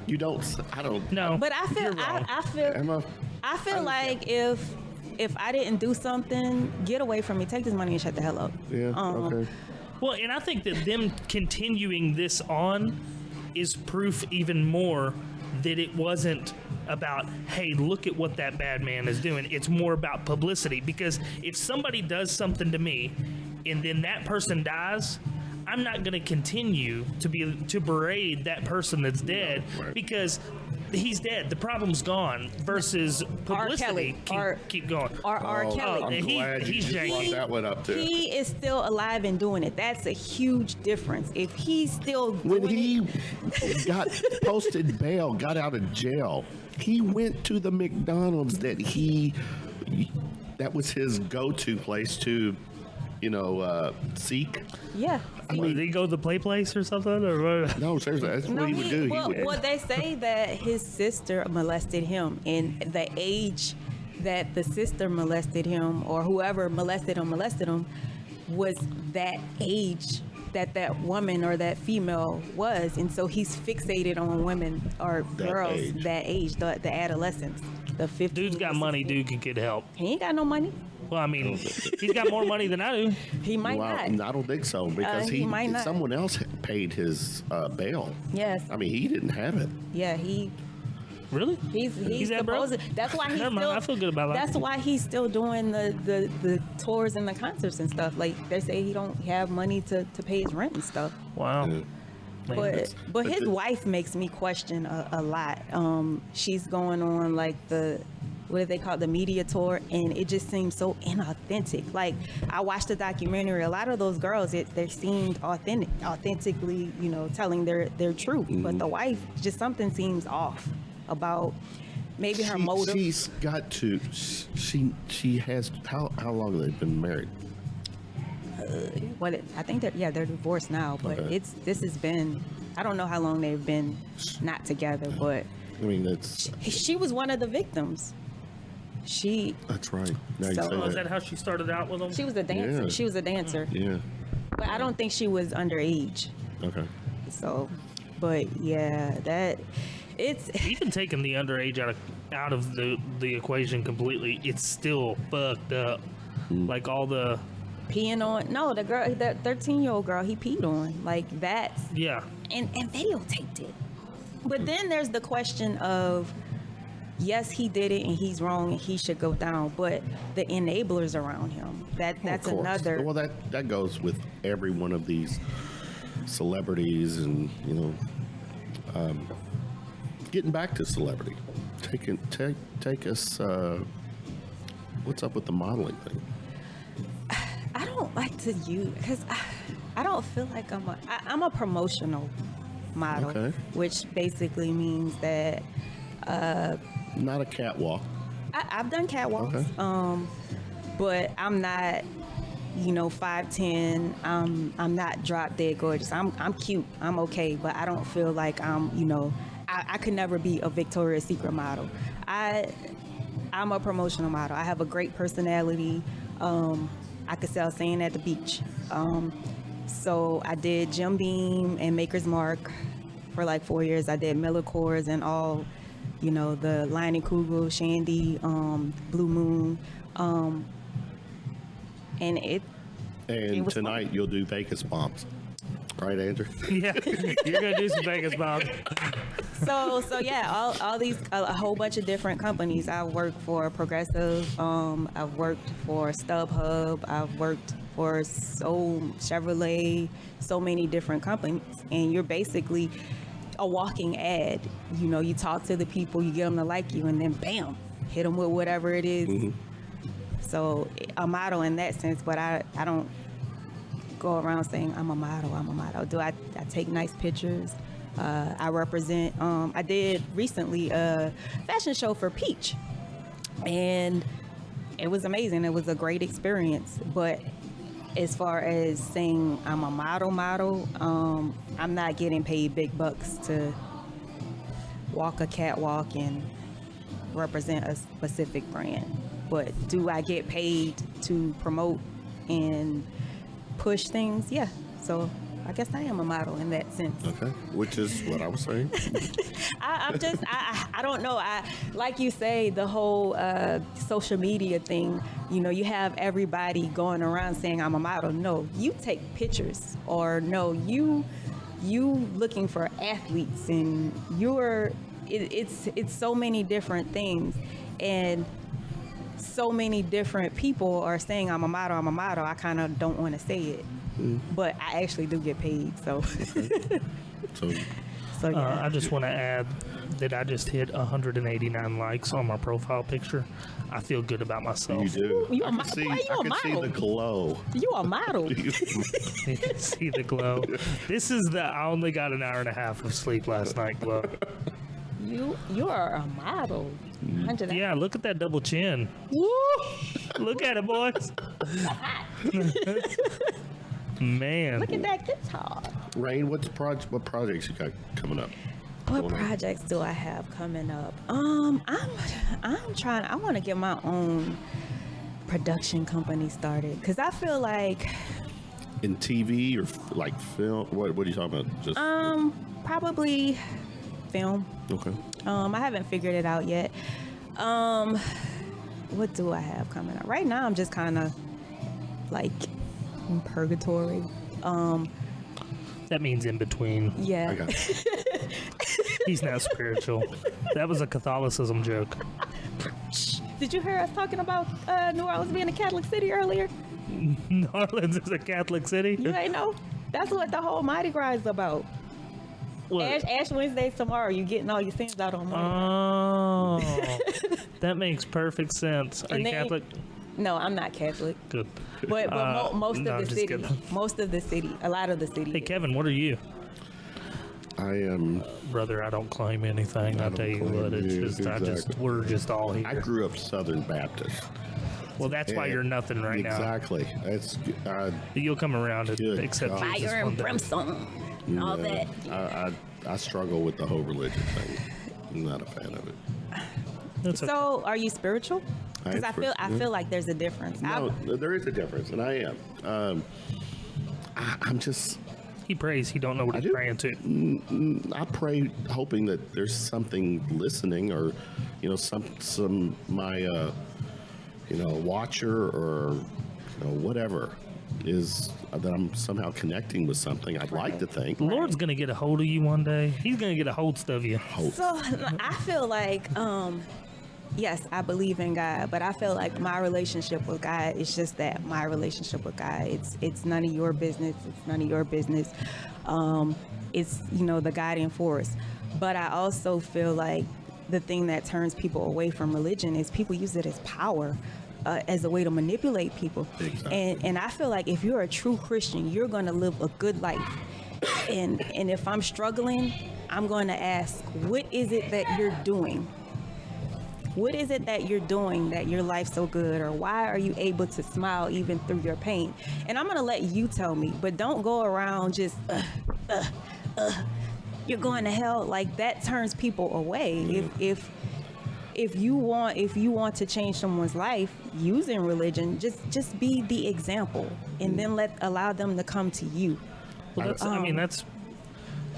Speaker 2: you don't. I don't
Speaker 4: know.
Speaker 3: But I feel like if I didn't do something, get away from me. Take this money and shut the hell up.
Speaker 2: Yeah. Okay.
Speaker 4: Well, and I think that them continuing this on is proof even more that it wasn't about, hey, look at what that bad man is doing. It's more about publicity, because if somebody does something to me and then that person dies, I'm not going to continue to berate that person that's dead, because he's dead. The problem's gone. Versus publicity. Keep going.
Speaker 3: R. Kelly.
Speaker 2: I'm glad you just brought that one up too.
Speaker 3: He is still alive and doing it. That's a huge difference. If he's still
Speaker 2: when he got posted bail, got out of jail, he went to the McDonald's that was his go-to place to, seek.
Speaker 3: Yeah.
Speaker 4: I mean, did he go to the play place or something? Or what?
Speaker 2: No, seriously, that's what he would do.
Speaker 3: Well, they say that his sister molested him, and the age that the sister molested him, or whoever molested him, was that age that woman or that female was, and so he's fixated on women or girls that age, the adolescents, the 15.
Speaker 4: Dude's got money. Dude can get help.
Speaker 3: He ain't got no money.
Speaker 4: Well, I mean, he's got more money than I do.
Speaker 3: He might not.
Speaker 2: I don't think so because
Speaker 3: he might not.
Speaker 2: someone else paid his bail.
Speaker 3: Yes.
Speaker 2: I mean, he didn't have it.
Speaker 3: Yeah,
Speaker 4: Really?
Speaker 3: He's
Speaker 4: that broke?
Speaker 3: supposed. That's why he's
Speaker 4: Never mind,
Speaker 3: still.
Speaker 4: I feel good about that.
Speaker 3: That's why he's still doing the tours and the concerts and stuff. Like they say, he don't have money to pay his rent and stuff.
Speaker 4: Wow.
Speaker 2: Yeah.
Speaker 4: Man,
Speaker 3: But his wife makes me question a lot. She's going on like what do they call it, the media tour, and it just seems so inauthentic. Like I watched the documentary, a lot of those girls, they seemed authentically, telling their truth. But the wife, just something seems off about maybe her motive.
Speaker 2: She's got to. She has. How long have they been married?
Speaker 3: I think they're divorced now, but
Speaker 2: Okay.
Speaker 3: this has been, I don't know how long they've been not together, but
Speaker 2: I mean, that's
Speaker 3: she was one of the victims.
Speaker 2: that's right. Now you
Speaker 3: So-
Speaker 2: say
Speaker 4: is that how she started out with him?
Speaker 3: She was a dancer.
Speaker 2: Yeah.
Speaker 3: She was a dancer,
Speaker 2: Yeah.
Speaker 3: but I don't think she was underage.
Speaker 2: Okay.
Speaker 3: So, but yeah, it's
Speaker 4: Even taking the underage out of the equation completely, it's still fucked up. Like all the
Speaker 3: peeing on. No, the 13-year-old girl, he peed on. Like that's
Speaker 4: yeah.
Speaker 3: and videotaped it. But then there's the question of, yes, he did it and he's wrong and he should go down, but the enablers around him. That's
Speaker 2: Of course.
Speaker 3: another.
Speaker 2: Well, that goes with every one of these celebrities, and getting back to celebrity. Take us. What's up with the modeling thing?
Speaker 3: I don't like to use, because I don't feel like I'm a promotional model,
Speaker 2: Okay.
Speaker 3: which basically means that
Speaker 2: Not a catwalk.
Speaker 3: I've done catwalks,
Speaker 2: Okay.
Speaker 3: but I'm not, 5'10". I'm not drop dead gorgeous. I'm cute. I'm okay, but I don't feel like I could never be a Victoria's Secret model. I'm a promotional model. I have a great personality. I could sell sand at the beach. So I did Jim Beam and Maker's Mark for like 4 years. I did Miller Coors and all, the Lion Kugel, Shandy, Blue Moon. And it was
Speaker 2: tonight you'll do Vegas bombs, right, Andrew?
Speaker 4: Yeah, you're gonna do some Vegas bombs.
Speaker 3: So yeah, all these, a whole bunch of different companies. I worked for Progressive. I've worked for StubHub. I've worked for Chevrolet, so many different companies, and you're basically a walking ad. You talk to the people, you get them to like you, and then bam, hit them with whatever it is.
Speaker 2: Mm-hmm.
Speaker 3: So a model in that sense, but I don't go around saying I'm a model. I take nice pictures. I represent. I did recently a fashion show for Peach, and it was amazing. It was a great experience. But as far as saying I'm a model, I'm not getting paid big bucks to walk a catwalk and represent a specific brand. But do I get paid to promote and push things? Yeah. So I guess I am a model in that sense.
Speaker 2: Okay, which is what I was saying.
Speaker 3: I don't know. Like you say, the whole social media thing, you have everybody going around saying I'm a model. No, you take pictures, or no, you looking for athletes, and it's so many different things, and so many different people are saying I'm a model. I kind of don't want to say it. But I actually do get paid, so. So yeah.
Speaker 4: I just want to add that I just hit 189 likes on my profile picture. I feel good about myself.
Speaker 2: You do.
Speaker 3: You
Speaker 2: I
Speaker 3: a
Speaker 2: can
Speaker 3: mo-
Speaker 2: see,
Speaker 3: boy, you
Speaker 2: I
Speaker 3: a
Speaker 2: can see
Speaker 3: model.
Speaker 2: the glow.
Speaker 3: You a model.
Speaker 4: See the glow. This is I only got an hour and a half of sleep last night glow.
Speaker 3: You are a model. 100.
Speaker 4: Yeah, look at that double chin.
Speaker 3: Woo!
Speaker 4: Look at it, boys. Man.
Speaker 3: Look at that guitar.
Speaker 2: Rain, what projects you got coming up?
Speaker 3: What projects do I have coming up? I'm trying. I want to get my own production company started, because I feel like
Speaker 2: In TV or like film? What are you talking about? Just
Speaker 3: probably film.
Speaker 2: okay.
Speaker 3: I haven't figured it out yet. what do I have coming up? Right now, I'm just kind of like in purgatory.
Speaker 4: That means in between.
Speaker 3: Yeah.
Speaker 2: I got it.
Speaker 4: He's not spiritual. That was a Catholicism joke.
Speaker 3: Did you hear us talking about New Orleans being a Catholic city earlier?
Speaker 4: New Orleans is a Catholic city?
Speaker 3: You ain't know? That's what the whole Mardi Gras is about.
Speaker 4: What?
Speaker 3: Ash Wednesday's tomorrow. You getting all your sins out on Monday.
Speaker 4: Oh, that makes perfect sense. Are
Speaker 3: And
Speaker 4: you
Speaker 3: they-
Speaker 4: Catholic?
Speaker 3: No, I'm not Catholic.
Speaker 4: Good.
Speaker 3: But most
Speaker 4: no, I'm
Speaker 3: of the
Speaker 4: just
Speaker 3: city,
Speaker 4: kidding.
Speaker 3: a lot of the city.
Speaker 4: Hey, Kevin, what are you?
Speaker 2: I am.
Speaker 4: Brother, I don't claim anything. I'll
Speaker 2: don't
Speaker 4: tell you
Speaker 2: claim
Speaker 4: what, it's
Speaker 2: you,
Speaker 4: just,
Speaker 2: exactly.
Speaker 4: we're just all here.
Speaker 2: I grew up Southern Baptist.
Speaker 4: Well, that's why
Speaker 2: Yeah,
Speaker 4: you're nothing right
Speaker 2: Exactly. That's
Speaker 4: You'll come around and
Speaker 2: Good
Speaker 4: accept
Speaker 2: God.
Speaker 4: Jesus
Speaker 3: Fire
Speaker 4: one
Speaker 3: and
Speaker 4: day.
Speaker 3: brimstone and all that.
Speaker 2: I struggle with the whole religion thing. I'm not a fan of it.
Speaker 4: That's okay.
Speaker 3: So, are you spiritual? Because I
Speaker 2: spiritual.
Speaker 3: feel like there's a difference.
Speaker 2: No, there is a difference, and I am. I'm just.
Speaker 4: He prays. He don't know what
Speaker 2: I
Speaker 4: he's
Speaker 2: do.
Speaker 4: praying to.
Speaker 2: I pray, hoping that there's something listening, or some my watcher, or whatever is that I'm somehow connecting with something. I'd like to think.
Speaker 4: The Lord's going to get a hold of you one day. He's going to get a hold of you.
Speaker 3: So I feel like, yes, I believe in God, but I feel like my relationship with God is just that, my relationship with God. It's none of your business. It's none of your business. It's the guiding force. But I also feel like the thing that turns people away from religion is people use it as power. As a way to manipulate people.
Speaker 2: Exactly.
Speaker 3: And I feel like if you're a true Christian, you're going to live a good life. And if I'm struggling, I'm going to ask, what is it that you're doing? What is it that you're doing that your life's so good? Or why are you able to smile even through your pain? And I'm going to let you tell me, but don't go around just, you're going to hell. Like, that turns people away. If you want to change someone's life using religion, just be the example, and then allow them to come to you.
Speaker 4: Well, that's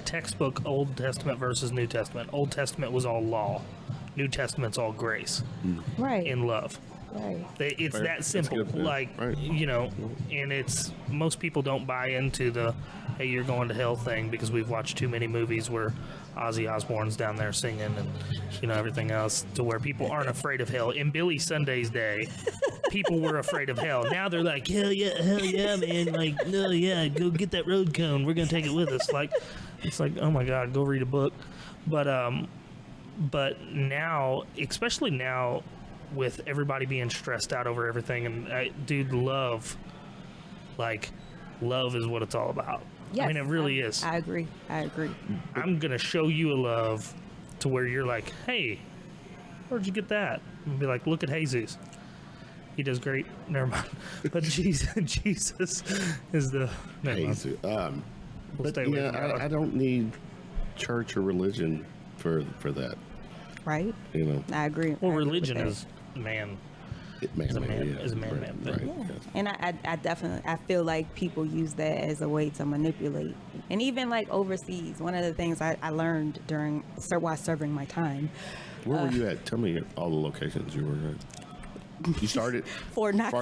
Speaker 4: textbook Old Testament versus New Testament. Old Testament was all law. New Testament's all grace
Speaker 3: Right.
Speaker 4: and love.
Speaker 3: Right.
Speaker 4: It's
Speaker 2: Right.
Speaker 4: that simple.
Speaker 2: That's good, yeah.
Speaker 4: Like,
Speaker 2: Right.
Speaker 4: and it's, most people don't buy into the, hey, you're going to hell thing, because we've watched too many movies where Ozzy Osbourne's down there singing and, everything else, to where people aren't afraid of hell. In Billy Sunday's day, people were afraid of hell. Now they're like, hell yeah, man. Like, no, yeah, go get that road cone. We're going to take it with us. Like, it's like, oh my God, go read a book. But now, especially now, with everybody being stressed out over everything, and dude, love is what it's all about.
Speaker 3: Yes,
Speaker 4: I mean, it really is.
Speaker 3: I agree.
Speaker 4: I'm gonna show you a love to where you're like, hey, where'd you get that? And be like, look at Jesus. He does great. Never mind. But Jesus is the. Never mind.
Speaker 2: Hey,
Speaker 4: We'll
Speaker 2: but
Speaker 4: stay away
Speaker 2: yeah,
Speaker 4: from that one.
Speaker 2: I don't need church or religion for that.
Speaker 3: Right. I agree.
Speaker 4: Well,
Speaker 3: I agree with
Speaker 4: religion
Speaker 3: that.
Speaker 4: is man.
Speaker 2: Man-made,
Speaker 4: is a man-made
Speaker 2: right,
Speaker 4: thing.
Speaker 2: right,
Speaker 3: Yeah.
Speaker 2: yes.
Speaker 3: And I definitely feel like people use that as a way to manipulate. And even like overseas, one of the things I learned while serving my time.
Speaker 2: Where were you at? Tell me all the locations you were at. You started
Speaker 3: Fort Knox.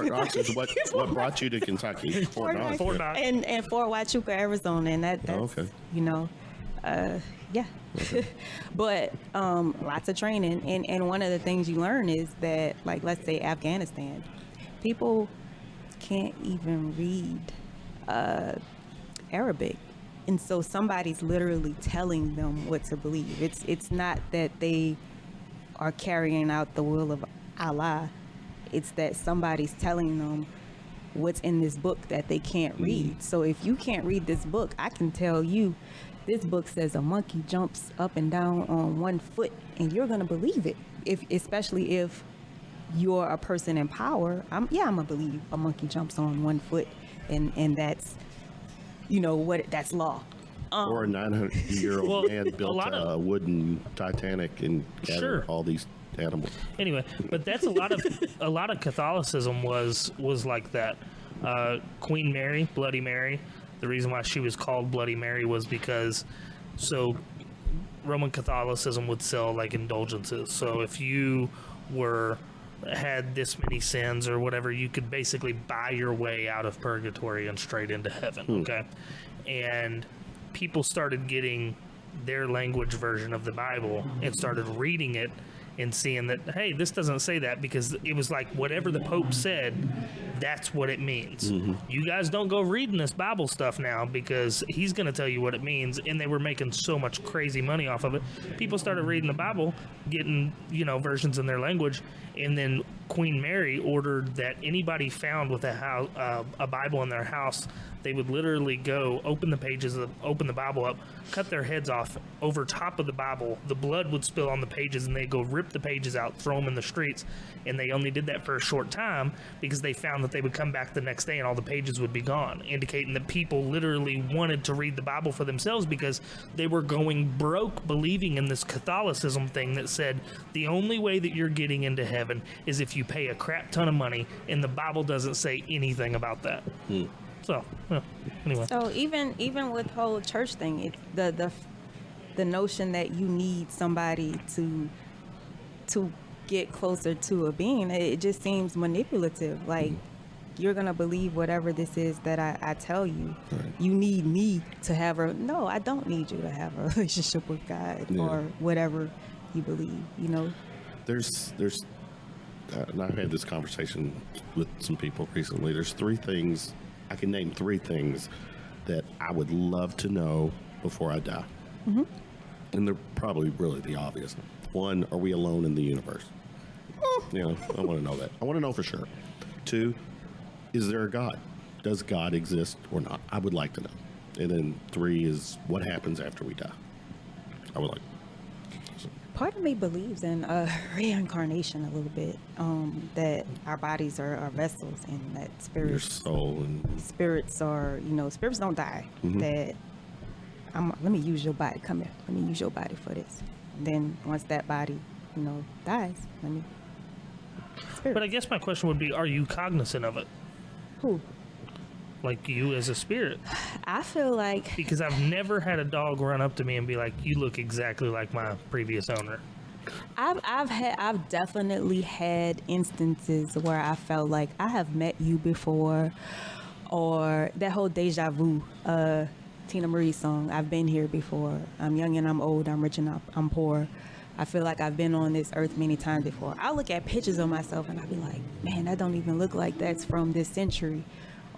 Speaker 2: What brought you to Kentucky? Fort Knox.
Speaker 4: Fort Knox.
Speaker 3: And Fort Huachuca, Arizona, and that's
Speaker 2: okay.
Speaker 3: yeah. But lots of training, and one of the things you learn is that, like, let's say Afghanistan, people can't even read Arabic, and so somebody's literally telling them what to believe. It's not that they are carrying out the will of Allah. It's that somebody's telling them what's in this book that they can't read. So if you can't read this book, I can tell you this book says a monkey jumps up and down on one foot, and you're gonna believe it. Especially if you're a person in power, I'm gonna believe a monkey jumps on one foot, and that's that's law.
Speaker 2: Or a 900-year-old
Speaker 4: Well,
Speaker 2: man built a wooden Titanic and gathered
Speaker 4: Sure.
Speaker 2: all these animals.
Speaker 4: Anyway, but that's a lot of Catholicism was like that. Queen Mary, Bloody Mary. The reason why she was called Bloody Mary was because Roman Catholicism would sell like indulgences. So if you were had this many sins or whatever, you could basically buy your way out of purgatory and straight into heaven. Okay. And people started getting their language version of the Bible and started reading it and seeing that, hey, this doesn't say that, because it was like whatever the Pope said, that's what it means. You guys don't go reading this Bible stuff now, because he's going to tell you what it means. And they were making so much crazy money off of it. People started reading the Bible, getting, versions in their language. And then Queen Mary ordered that anybody found with a Bible in their house, they would literally go open the Bible up, cut their heads off over top of the Bible. The blood would spill on the pages, and they'd go rip the pages out, throw them in the streets. And they only did that for a short time, because they found that they would come back the next day and all the pages would be gone, indicating that people literally wanted to read the Bible for themselves, because they were going broke believing in this Catholicism thing that said the only way that you're getting into heaven is if you pay a crap ton of money, and the Bible doesn't say anything about that. So, anyway.
Speaker 3: So even with the whole church thing, it's the notion that you need somebody to get closer to a being, it just seems manipulative. Like, you're gonna believe whatever this is that I tell you. Right. You need me to have no, I don't need you to have a relationship with God or whatever you believe.
Speaker 2: There's and I've had this conversation with some people recently. There's I can name three things that I would love to know before I die. And they're probably really the obvious. One, are we alone in the universe? I want to know that. I want to know for sure. Two, is there a God? Does God exist or not? I would like to know. And then three is, what happens after we die? I would like.
Speaker 3: Part of me believes in reincarnation a little bit, that our bodies are vessels, and that
Speaker 2: Your soul and
Speaker 3: spirits are, spirits don't die. That let me use your body. Come here. Let me use your body for this. And then once that body, dies, let me. Spirit.
Speaker 4: But I guess my question would be, are you cognizant of it?
Speaker 3: Who?
Speaker 4: Like you as a spirit?
Speaker 3: I feel like,
Speaker 4: because I've never had a dog run up to me and be like, "You look exactly like my previous owner."
Speaker 3: I've definitely had instances where I felt like I have met you before, or that whole deja vu Tina Marie song. I've been here before. I'm young and I'm old. I'm rich and I'm poor. I feel like I've been on this earth many times before. I look at pictures of myself and I'll be like, man, that don't even look like that's from this century.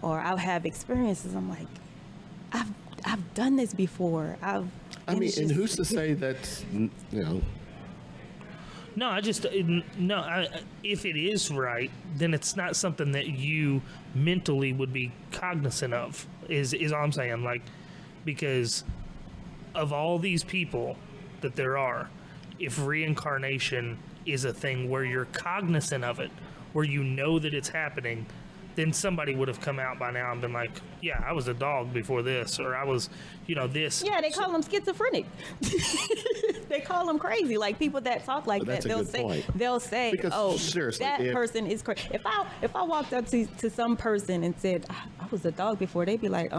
Speaker 3: Or I'll have experiences. I'm like, I've done this before.
Speaker 2: And who's to say that's,
Speaker 4: No, if it is right, then it's not something that you mentally would be cognizant of, is all I'm saying. Like, because of all these people that there are, if reincarnation is a thing where you're cognizant of it, where you know that it's happening, then somebody would have come out by now and been like, yeah, I was a dog before this, or I was, this.
Speaker 3: Yeah, they call them schizophrenic. They call them crazy. Like, people that talk like that, they'll say,
Speaker 2: because,
Speaker 3: oh,
Speaker 2: seriously,
Speaker 3: that person is crazy. If I walked up to some person and said, I was a dog before, they'd be like,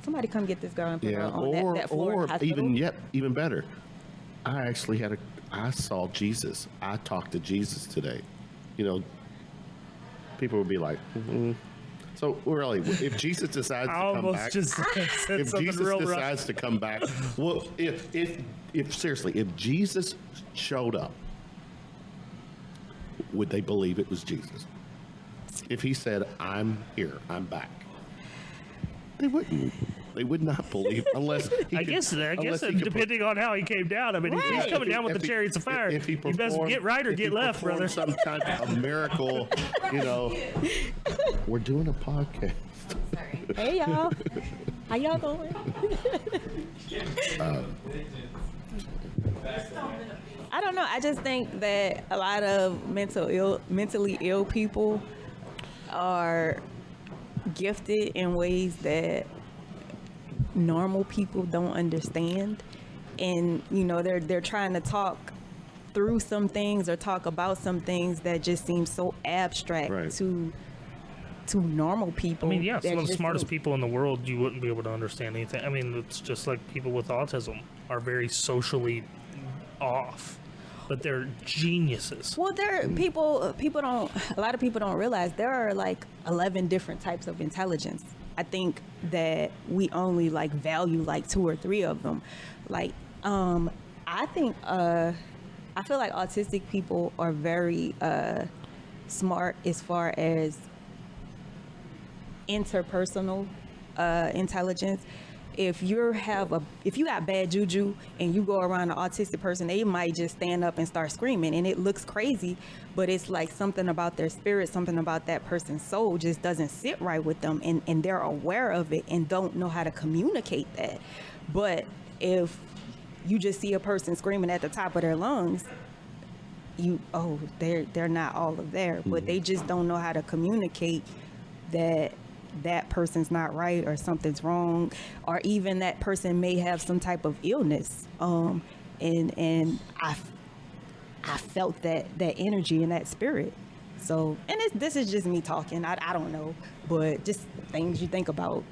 Speaker 3: somebody come get this girl and put her on that floor.
Speaker 2: Or even better, I saw Jesus. I talked to Jesus today. People would be like, So really, if Jesus decides to come back, if Jesus decides to come back, well, if seriously, if Jesus showed up, would they believe it was Jesus? If he said, "I'm here, I'm back," they wouldn't. They would not believe unless he
Speaker 4: depending on how he came down. I mean, if he's coming down with the chariots of fire,
Speaker 2: if he
Speaker 4: best get right or get left, brother.
Speaker 2: Some kind of miracle, We're doing a podcast.
Speaker 3: Sorry. Hey, y'all. How y'all going? I don't know. I just think that a lot of mentally ill people are gifted in ways that normal people don't understand, and they're trying to talk through some things or talk about some things that just seem so abstract to normal people.
Speaker 4: I mean, some of the smartest people in the world, you wouldn't be able to understand anything. I mean, it's just like people with autism are very socially off. but they're geniuses.
Speaker 3: Well, there people don't. A lot of people don't realize there are like 11 different types of intelligence. I think that we only like value like 2 or 3 of them. Like, I think I feel like autistic people are very smart as far as interpersonal intelligence. If you got bad juju and you go around an autistic person, they might just stand up and start screaming, and it looks crazy, but it's like something about their spirit, something about that person's soul just doesn't sit right with them, and they're aware of it and don't know how to communicate that. But if you just see a person screaming at the top of their lungs, they're not all of there, but they just don't know how to communicate that person's not right or something's wrong, or even that person may have some type of illness. And I felt that energy and that spirit. So, and this is just me talking. I don't know, but just things you think about.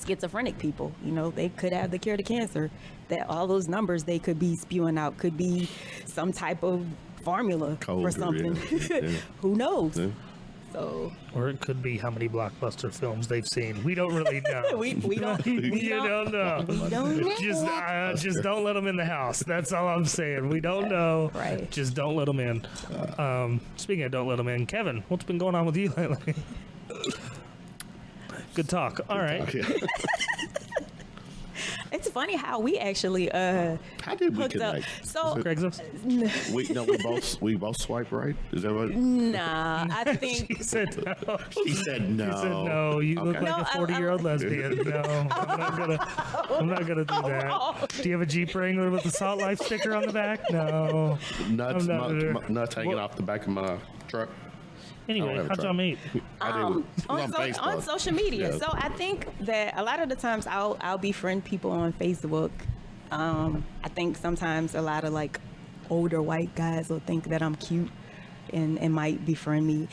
Speaker 3: Schizophrenic people, they could have the cure to cancer. That all those numbers they could be spewing out could be some type of formula for something. Yeah. Who knows? Yeah. So,
Speaker 4: or it could be how many blockbuster films they've seen. We don't really know.
Speaker 3: we don't.
Speaker 4: You don't know.
Speaker 3: We don't know.
Speaker 4: Just don't let them in the house. That's all I'm saying. We don't know.
Speaker 3: Right.
Speaker 4: Just don't let them in. Speaking of don't let them in, Kevin, what's been going on with you lately? Good talk. All right.
Speaker 3: It's funny how we actually
Speaker 2: how did we
Speaker 3: hooked
Speaker 2: connect?
Speaker 3: up. So
Speaker 4: Craigslist?
Speaker 2: we both swipe right. Is that what?
Speaker 3: Nah, I think
Speaker 4: She said no.
Speaker 2: She said no.
Speaker 4: She said no. You look like a 40-year-old lesbian. No, I'm not gonna do that. Do you have a Jeep Wrangler with the Salt Life sticker on the back? No.
Speaker 2: Nuts hanging off the back of my truck.
Speaker 4: Anyway, how'd y'all meet?
Speaker 3: on social media.
Speaker 2: Yeah.
Speaker 3: So I think that a lot of the times I'll befriend people on Facebook. I think sometimes a lot of like older white guys will think that I'm cute and might befriend me.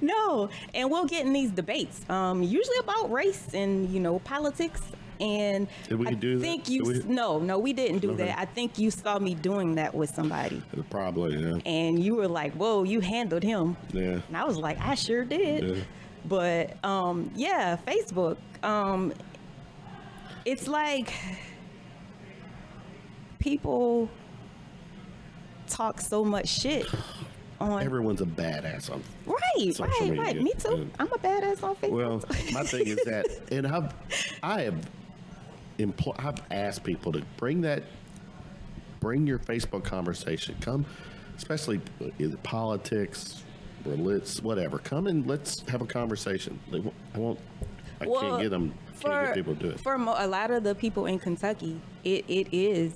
Speaker 3: No, and we'll get in these debates, usually about race and politics. And
Speaker 2: Did we do that?
Speaker 3: No, we didn't do
Speaker 2: Okay.
Speaker 3: that. I think you saw me doing that with somebody,
Speaker 2: Probably, yeah.
Speaker 3: and you were like, "Whoa, you handled him."
Speaker 2: Yeah.
Speaker 3: And I was like, "I sure did."
Speaker 2: Yeah.
Speaker 3: But Facebook. It's like people talk so much shit on.
Speaker 2: Everyone's a badass on
Speaker 3: Right.
Speaker 2: media.
Speaker 3: Me too.
Speaker 2: Yeah.
Speaker 3: I'm a badass on Facebook.
Speaker 2: Well, my thing is that, and I've asked people to bring your Facebook conversation. Come, especially either politics, religion, whatever. Come and let's have a conversation. I can't get people to do it.
Speaker 3: For a lot of the people in Kentucky, it is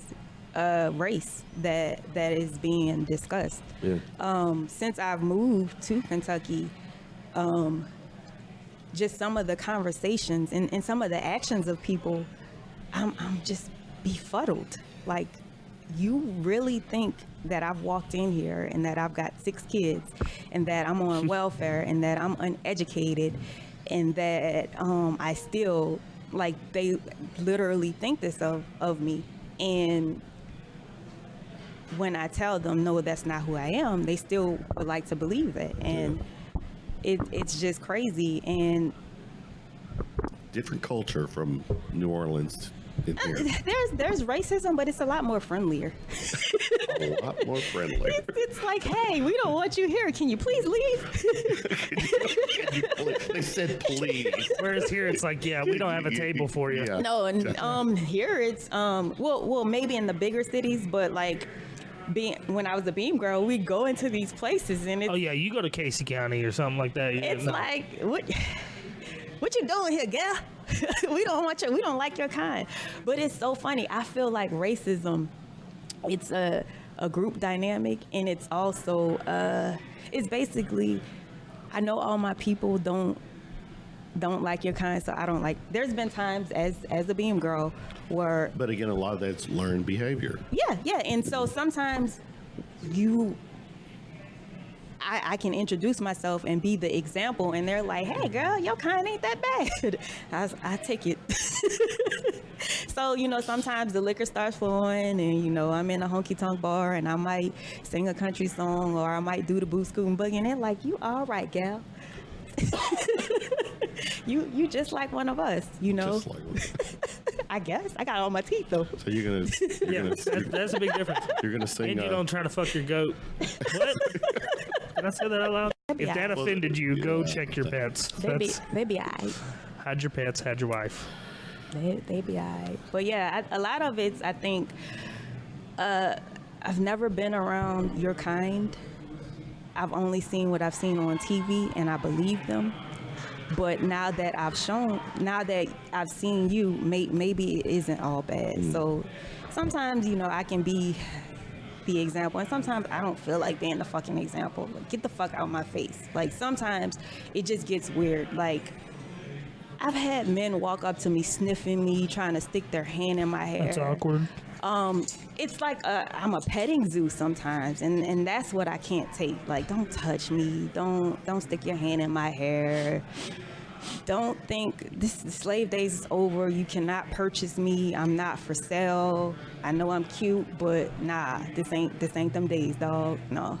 Speaker 3: race that is being discussed.
Speaker 2: Yeah.
Speaker 3: Since I've moved to Kentucky, just some of the conversations and some of the actions of people, I'm just befuddled. Like, you really think that I've walked in here and that I've got 6 kids and that I'm on welfare and that I'm uneducated and that I still, like, they literally think this of me. And when I tell them, no, that's not who I am, they still would like to believe it. And it's just crazy. And
Speaker 2: Different culture from New Orleans in here.
Speaker 3: there's racism, but it's a lot more friendlier.
Speaker 2: A lot more friendly.
Speaker 3: It's like, hey, we don't want you here. Can you please leave?
Speaker 2: They said please.
Speaker 4: Whereas here, it's like, yeah, we don't have a table for you.
Speaker 2: Yeah.
Speaker 3: No, and here it's well, maybe in the bigger cities, but like when I was a Beam girl, we go into these places and it's,
Speaker 4: Oh yeah, you go to Casey County or something like that.
Speaker 3: it's like what you doing here, girl? we don't like your kind. But it's so funny. I feel like racism, it's a group dynamic, and it's also it's basically, I know all my people don't like your kind, so I don't like. There's been times as a Beam girl where,
Speaker 2: But again, a lot of that's learned behavior.
Speaker 3: yeah, and so sometimes I can introduce myself and be the example, and they're like, "Hey, girl, your kind ain't that bad." I take it. So, sometimes the liquor starts flowing and, I'm in a honky-tonk bar and I might sing a country song or I might do the boot scoot and boogie and they're like, you all right, gal. you just like one of us,
Speaker 2: Just like
Speaker 3: I guess. I got all my teeth, though.
Speaker 2: So you're gonna
Speaker 4: that's a big difference.
Speaker 2: You're gonna sing.
Speaker 4: And you don't try to fuck your goat. What? Did I say that out loud? If that offended you, go check your pets.
Speaker 3: They be all right.
Speaker 4: Hide your pets, hide your wife.
Speaker 3: They be all right. But yeah, a lot of it's, I think, I've never been around your kind. I've only seen what I've seen on TV, and I believe them. But now that I've seen you, maybe it isn't all bad. So sometimes, I can be the example, and sometimes I don't feel like being the fucking example. Like, get the fuck out of my face. Like, sometimes it just gets weird. Like, I've had men walk up to me, sniffing me, trying to stick their hand in my hair.
Speaker 4: That's awkward.
Speaker 3: It's like I'm a petting zoo sometimes, and that's what I can't take. Like, don't touch me, don't stick your hand in my hair. Don't think the slave days is over. You cannot purchase me. I'm not for sale. I know I'm cute, but nah, this ain't them days, dog. No.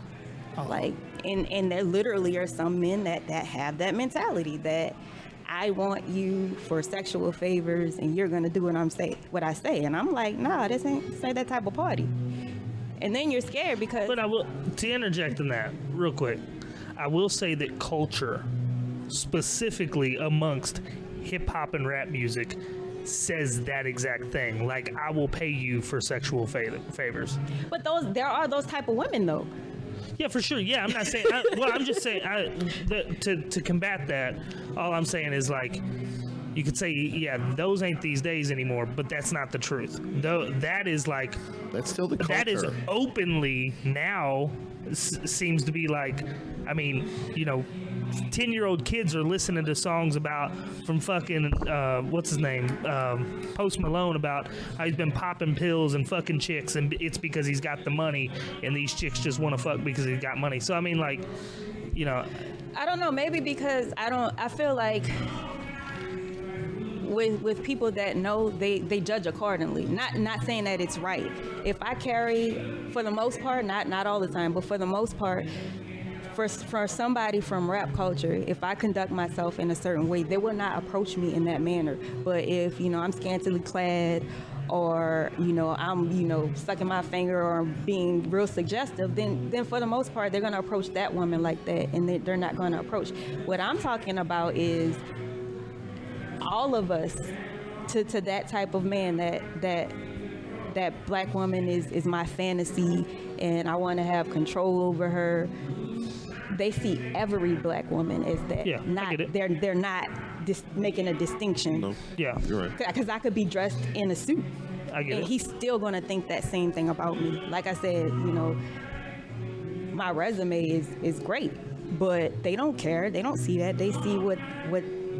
Speaker 3: Like, and there literally are some men that have that mentality that I want you for sexual favors and you're gonna do what I say. And I'm like, nah, this ain't that type of party. And then you're scared because.
Speaker 4: But I will, to interject in that real quick, I will say that culture, specifically amongst hip hop and rap music, says that exact thing. Like, I will pay you for sexual favors.
Speaker 3: But there are those type of women though.
Speaker 4: Yeah, for sure. Yeah, I'm not saying. I'm just saying to combat that. All I'm saying is, like, you could say, yeah, those ain't these days anymore, but that's not the truth. Though that is like
Speaker 2: that's still the culture.
Speaker 4: That is openly now seems to be like. I mean, 10-year-old kids are listening to songs from fucking what's his name, Post Malone, about how he's been popping pills and fucking chicks, and it's because he's got the money, and these chicks just want to fuck because he's got money. So I mean, like,
Speaker 3: I don't know, maybe because I feel like with people that know, they judge accordingly. Not saying that it's right. If I carry, for the most part, not all the time, but for the most part, for somebody from rap culture, if I conduct myself in a certain way, they will not approach me in that manner. But if, I'm scantily clad or, I'm, sucking my finger or being real suggestive, then for the most part, they're going to approach that woman like that, and they're not going to approach. What I'm talking about is all of us to that type of man that black woman is my fantasy and I want to have control over her. They see every black woman as that.
Speaker 4: Yeah,
Speaker 3: not,
Speaker 4: I get it.
Speaker 3: They're not making a distinction.
Speaker 2: No.
Speaker 4: Yeah,
Speaker 2: you're right.
Speaker 3: Because I could be dressed in a suit,
Speaker 4: I get
Speaker 3: and
Speaker 4: it.
Speaker 3: he's still gonna think that same thing about me. Like I said, my resume is great, but they don't care. They don't see that. They see what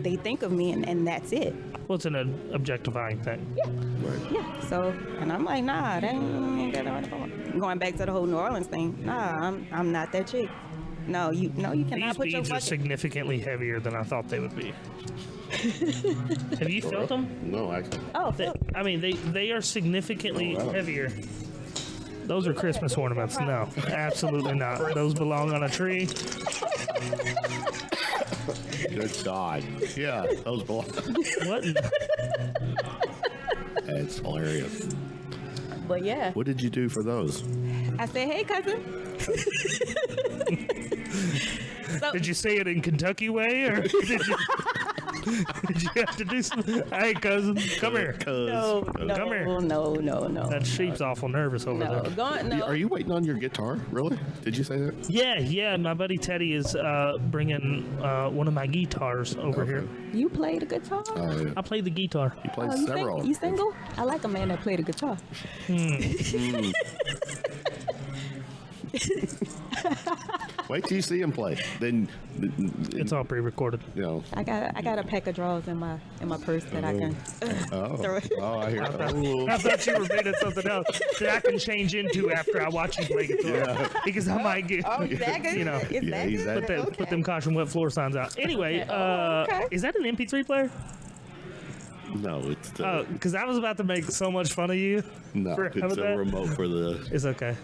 Speaker 3: they think of me, and that's it.
Speaker 4: Well, it's an objectifying thing.
Speaker 3: Yeah.
Speaker 2: Right.
Speaker 3: Yeah. So, and I'm like, nah, that ain't that. Going back to the whole New Orleans thing, nah, I'm not that chick. No, you cannot put your
Speaker 4: These beads are significantly heavier than I thought they would be. Have you felt them?
Speaker 2: No, actually.
Speaker 3: Oh,
Speaker 4: I mean, they are significantly heavier. Those are Christmas ornaments. No, absolutely not. Those belong on a tree.
Speaker 2: Good God. Yeah, those belong.
Speaker 4: What?
Speaker 2: That's hilarious.
Speaker 3: But yeah,
Speaker 2: What did you do for those?
Speaker 3: I said, hey, cousin. So,
Speaker 4: Did you say it in Kentucky way, or did you have to do something? Hey, cousin, come here.
Speaker 3: no,
Speaker 4: Come here.
Speaker 3: no.
Speaker 4: That sheep's awful nervous over there.
Speaker 2: Are you waiting on your guitar? Really? Did you say that?
Speaker 4: Yeah. My buddy Teddy is bringing one of my guitars over here.
Speaker 3: You play the guitar?
Speaker 2: Oh, yeah.
Speaker 4: I play the guitar.
Speaker 2: He plays
Speaker 3: You
Speaker 2: several.
Speaker 3: You single? I like a man that play the guitar.
Speaker 2: Wait till you see him play. Then
Speaker 4: It's all pre-recorded.
Speaker 3: I got a pack of drawers in my purse that I can. throw it.
Speaker 2: I hear.
Speaker 4: I thought you were made of something else that I can change into after I watch you play guitar. Because I might get,
Speaker 3: Is that good? Is that
Speaker 2: he's
Speaker 3: good?
Speaker 2: that-
Speaker 4: put them caution wet floor signs out. Anyway,
Speaker 3: Okay.
Speaker 4: is that an MP3 player?
Speaker 2: No, it's the
Speaker 4: because I was about to make so much fun of you.
Speaker 2: no. It's a remote for the.
Speaker 4: It's okay.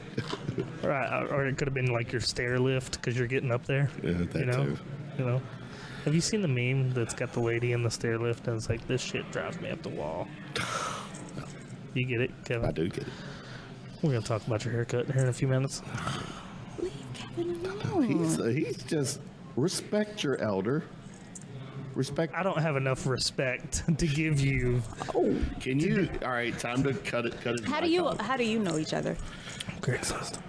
Speaker 4: Right, or it could have been like your stair lift because you're getting up there.
Speaker 2: Yeah, that
Speaker 4: you know,
Speaker 2: too.
Speaker 4: you know. Have you seen the meme that's got the lady in the stair lift and it's like, "This shit drives me up the wall." You get it, Kevin?
Speaker 2: I do get it.
Speaker 4: We're gonna talk about your haircut here in a few minutes.
Speaker 3: Leave Kevin alone.
Speaker 2: He's just respect your elder. Respect.
Speaker 4: I don't have enough respect to give you.
Speaker 2: Can you? All right, time to cut it. Cut it.
Speaker 3: How do you know each other?
Speaker 4: Craigslist.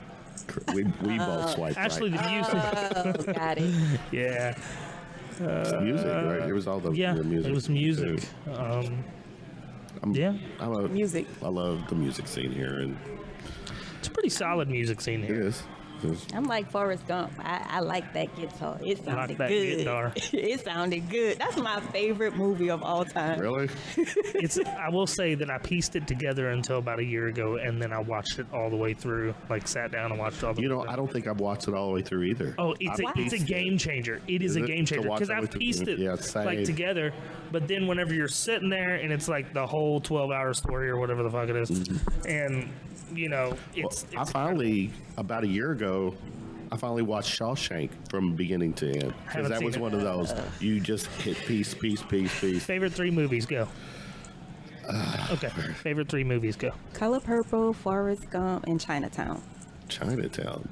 Speaker 2: We both swipe
Speaker 4: Actually,
Speaker 2: right.
Speaker 4: the music.
Speaker 3: Oh, got it.
Speaker 4: Yeah.
Speaker 2: It's music, right? It was all the music.
Speaker 4: It was music. Yeah,
Speaker 3: Music.
Speaker 2: I love the music scene here, and
Speaker 4: it's a pretty solid music scene
Speaker 2: it
Speaker 4: here.
Speaker 2: is.
Speaker 3: I'm like Forrest Gump. I like that guitar. It
Speaker 4: I like
Speaker 3: sounded
Speaker 4: that
Speaker 3: good.
Speaker 4: guitar.
Speaker 3: It sounded good. That's my favorite movie of all time.
Speaker 2: Really?
Speaker 4: I will say that I pieced it together until about a year ago, and then I watched it all the way through. Like sat down and watched all the.
Speaker 2: You know, I don't think I've watched it all the way through either.
Speaker 4: Oh, it's a game changer. It is a game changer because I've pieced it like together. But then whenever you're sitting there and it's like the whole 12-hour story or whatever the fuck it is, and you know, it's
Speaker 2: I finally about a year ago. I finally watched Shawshank from beginning to end because that was one of those you just hit piece.
Speaker 4: Favorite 3 movies, go. Okay, favorite 3 movies, go.
Speaker 3: Color Purple, Forrest Gump, and Chinatown.
Speaker 2: Chinatown.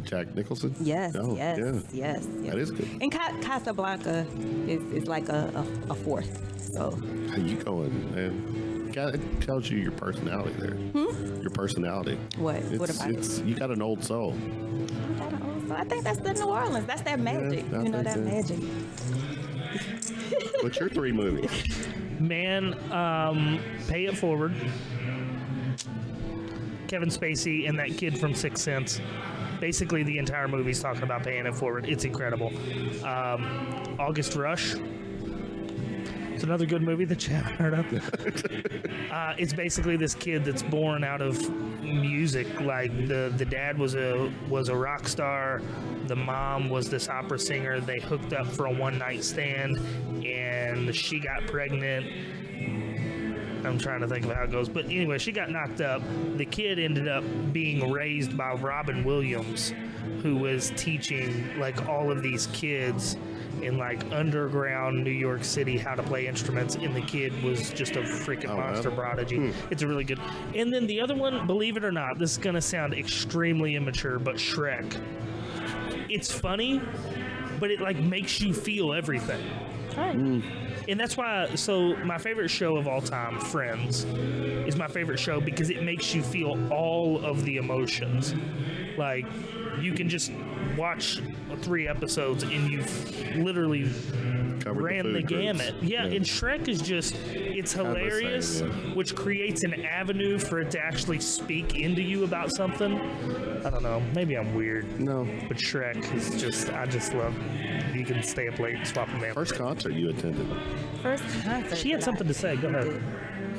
Speaker 2: Jack Nicholson?
Speaker 3: Yes,
Speaker 2: Oh,
Speaker 3: yes,
Speaker 2: yeah.
Speaker 3: yes.
Speaker 2: That is good.
Speaker 3: And Casablanca is like a fourth. So
Speaker 2: How you going, man? It tells you your personality there. Your personality.
Speaker 3: what about it?
Speaker 2: You got an old soul.
Speaker 3: So I think that's the New Orleans. That's that magic.
Speaker 2: I
Speaker 3: You know,
Speaker 2: think
Speaker 3: that
Speaker 2: so.
Speaker 3: magic.
Speaker 2: What's your 3 movies?
Speaker 4: Man, Pay It Forward. Kevin Spacey and that kid from Sixth Sense. Basically, the entire movie's talking about paying it forward. It's incredible. August Rush. It's another good movie that you haven't heard of. It's basically this kid that's born out of music. Like the dad was a rock star. The mom was this opera singer. They hooked up for a one-night stand, and she got pregnant. I'm trying to think of how it goes. But anyway, she got knocked up. The kid ended up being raised by Robin Williams, who was teaching like all of these kids in like underground New York City how to play instruments, and the kid was just a freaking monster prodigy. It's a really good. And then the other one, believe it or not, this is gonna sound extremely immature, but Shrek. It's funny, but it like makes you feel everything. And that's why, so my favorite show of all time, Friends, is my favorite show because it makes you feel all of the emotions. Like, you can just watch 3 episodes and you've literally ran the gamut. Yeah, and Shrek is just, it's hilarious, which creates an avenue for it to actually speak into you about something. I don't know, maybe I'm weird.
Speaker 2: No.
Speaker 4: But Shrek is just, I just love, you can stay up late and swap them in.
Speaker 2: First concert you attended?
Speaker 3: First concert.
Speaker 4: She had something to say, go ahead.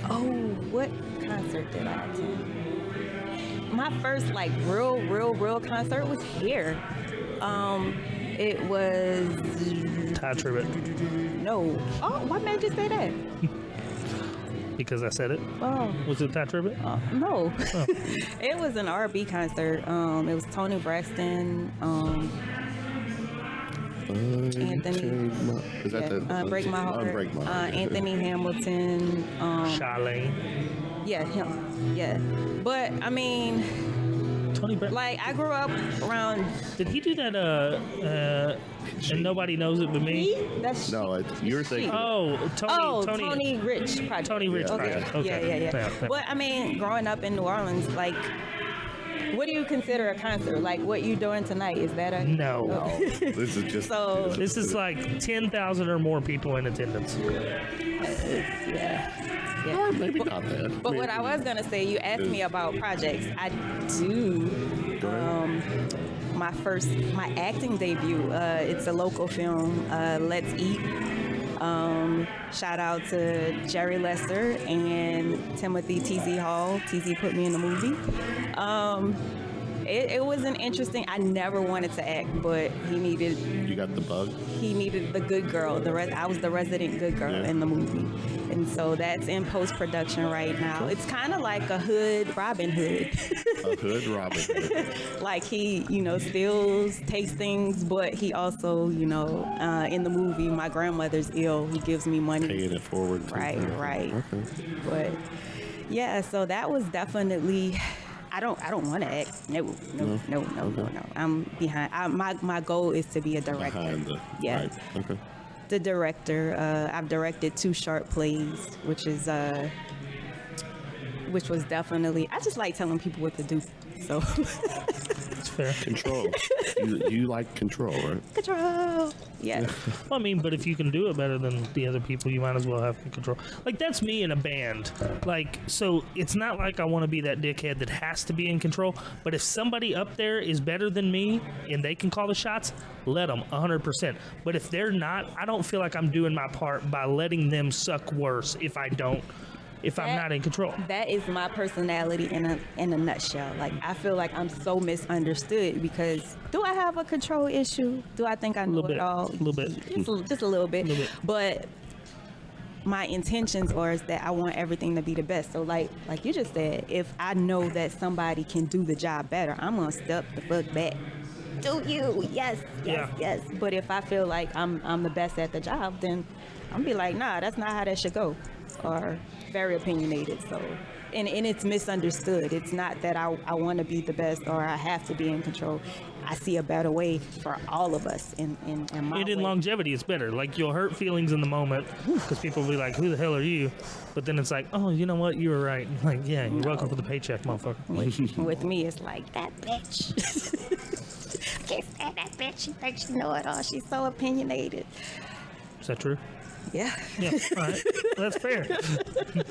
Speaker 3: Oh, what concert did I attend? My first like real concert was here. It was
Speaker 4: Ty Tribbett.
Speaker 3: no. Oh, what made you say that?
Speaker 4: Because I said it.
Speaker 3: Oh,
Speaker 4: Was it Ty Tribbett?
Speaker 3: no. It was an R&B concert. It was Tony Braxton. Anthony.
Speaker 2: Is that the
Speaker 3: Break My Heart.
Speaker 2: Break My Heart.
Speaker 3: Anthony Hamilton.
Speaker 4: Charlene.
Speaker 3: Yeah, him. Yeah. But I mean,
Speaker 4: Tony Braxton.
Speaker 3: like I grew up around.
Speaker 4: Did he do that? And nobody knows it but me.
Speaker 3: That's
Speaker 2: No, you're thinking.
Speaker 4: Oh,
Speaker 3: Tony Rich Project.
Speaker 4: Tony Rich Project. Okay.
Speaker 3: Yeah. But I mean, growing up in New Orleans, like, what do you consider a concert? Like, what you doing tonight? Is that a
Speaker 4: No.
Speaker 2: No, this is just.
Speaker 3: So
Speaker 4: This is like 10,000 or more people in attendance.
Speaker 3: yeah.
Speaker 2: Or maybe not that.
Speaker 3: But what I was gonna say, you asked me about projects. I do. My acting debut. It's a local film. Let's Eat. Shout out to Jerry Lester and Timothy T.Z. Hall. T.Z. put me in the movie. it was an interesting. I never wanted to act, but
Speaker 2: You got the bug?
Speaker 3: he needed the good girl. I was the resident good girl in the movie, and so that's in post-production right now. It's kind of like a hood Robin Hood.
Speaker 2: A hood Robin Hood.
Speaker 3: Like he, steals, takes things, but he also, in the movie, my grandmother's ill. He gives me money.
Speaker 2: Paying it forward.
Speaker 3: Right.
Speaker 2: Okay.
Speaker 3: But yeah, so that was definitely. I don't want to act. No. I'm behind. My goal is to be a director.
Speaker 2: Right. Okay.
Speaker 3: The director. I've directed 2 short plays, which was definitely. I just like telling people what to do. So
Speaker 4: It's fair.
Speaker 2: Control. you like control, right?
Speaker 3: Control. Yeah.
Speaker 4: Well, I mean, but if you can do it better than the other people, you might as well have control. Like, that's me in a band. Like, so it's not like I want to be that dickhead that has to be in control, but if somebody up there is better than me and they can call the shots, let them 100%. But if they're not, I don't feel like I'm doing my part by letting them suck worse if I'm not in control.
Speaker 3: That is my personality in a nutshell. Like, I feel like I'm so misunderstood because do I have a control issue? Do I think I know it all?
Speaker 4: A little bit.
Speaker 3: Just a little bit. But my intentions are is that I want everything to be the best. So like you just said, if I know that somebody can do the job better, I'm gonna step the fuck back. Do you? Yes. But if I feel like I'm the best at the job, then I'm gonna be like, nah, that's not how that should go. Or very opinionated. So and it's misunderstood. It's not that I want to be the best or I have to be in control. I see a better way for all of us in my way.
Speaker 4: And in longevity, it's better. Like, you'll hurt feelings in the moment because people will be like, who the hell are you? But then it's like, oh, you know what? You were right. Like, yeah, you're welcome for the paycheck, motherfucker.
Speaker 3: With me, it's like, that bitch. I can't stand that bitch. She thinks she know it all. She's so opinionated.
Speaker 4: Is that true?
Speaker 3: Yeah.
Speaker 4: Yeah, all right. That's fair.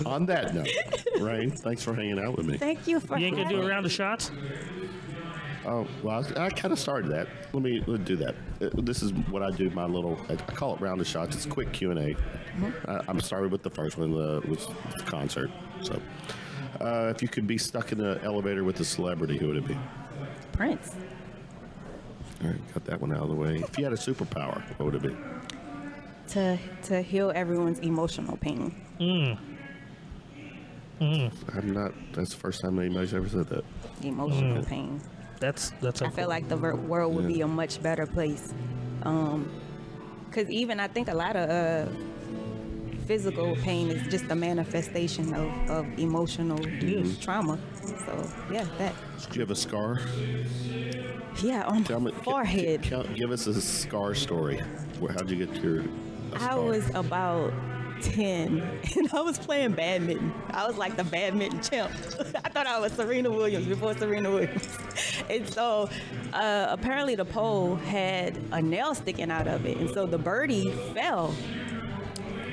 Speaker 2: On that note, Reine, thanks for hanging out with me.
Speaker 3: Thank you for
Speaker 4: You ain't gonna do a
Speaker 3: having
Speaker 4: round of shots?
Speaker 2: Oh, well, I kind of started that. Let's do that. This is what I do, I call it round of shots. It's quick Q&A. I'm started with the first one, was the concert. So, if you could be stuck in an elevator with a celebrity, who would it be?
Speaker 3: Prince.
Speaker 2: All right, got that one out of the way. If you had a superpower, what would it be?
Speaker 3: To heal everyone's emotional pain.
Speaker 2: That's the first time anybody's ever said that.
Speaker 3: Emotional pain.
Speaker 4: That's
Speaker 3: I feel like the world would be a much better place. Because even I think a lot of physical pain is just a manifestation of emotional trauma. So, yeah, that.
Speaker 2: Did you have a scar?
Speaker 3: Yeah, on my forehead.
Speaker 2: Give us a scar story. How'd you get your scar?
Speaker 3: I was about 10 and I was playing badminton. I was like the badminton champ. I thought I was Serena Williams before Serena Williams. And so apparently the pole had a nail sticking out of it. And so the birdie fell.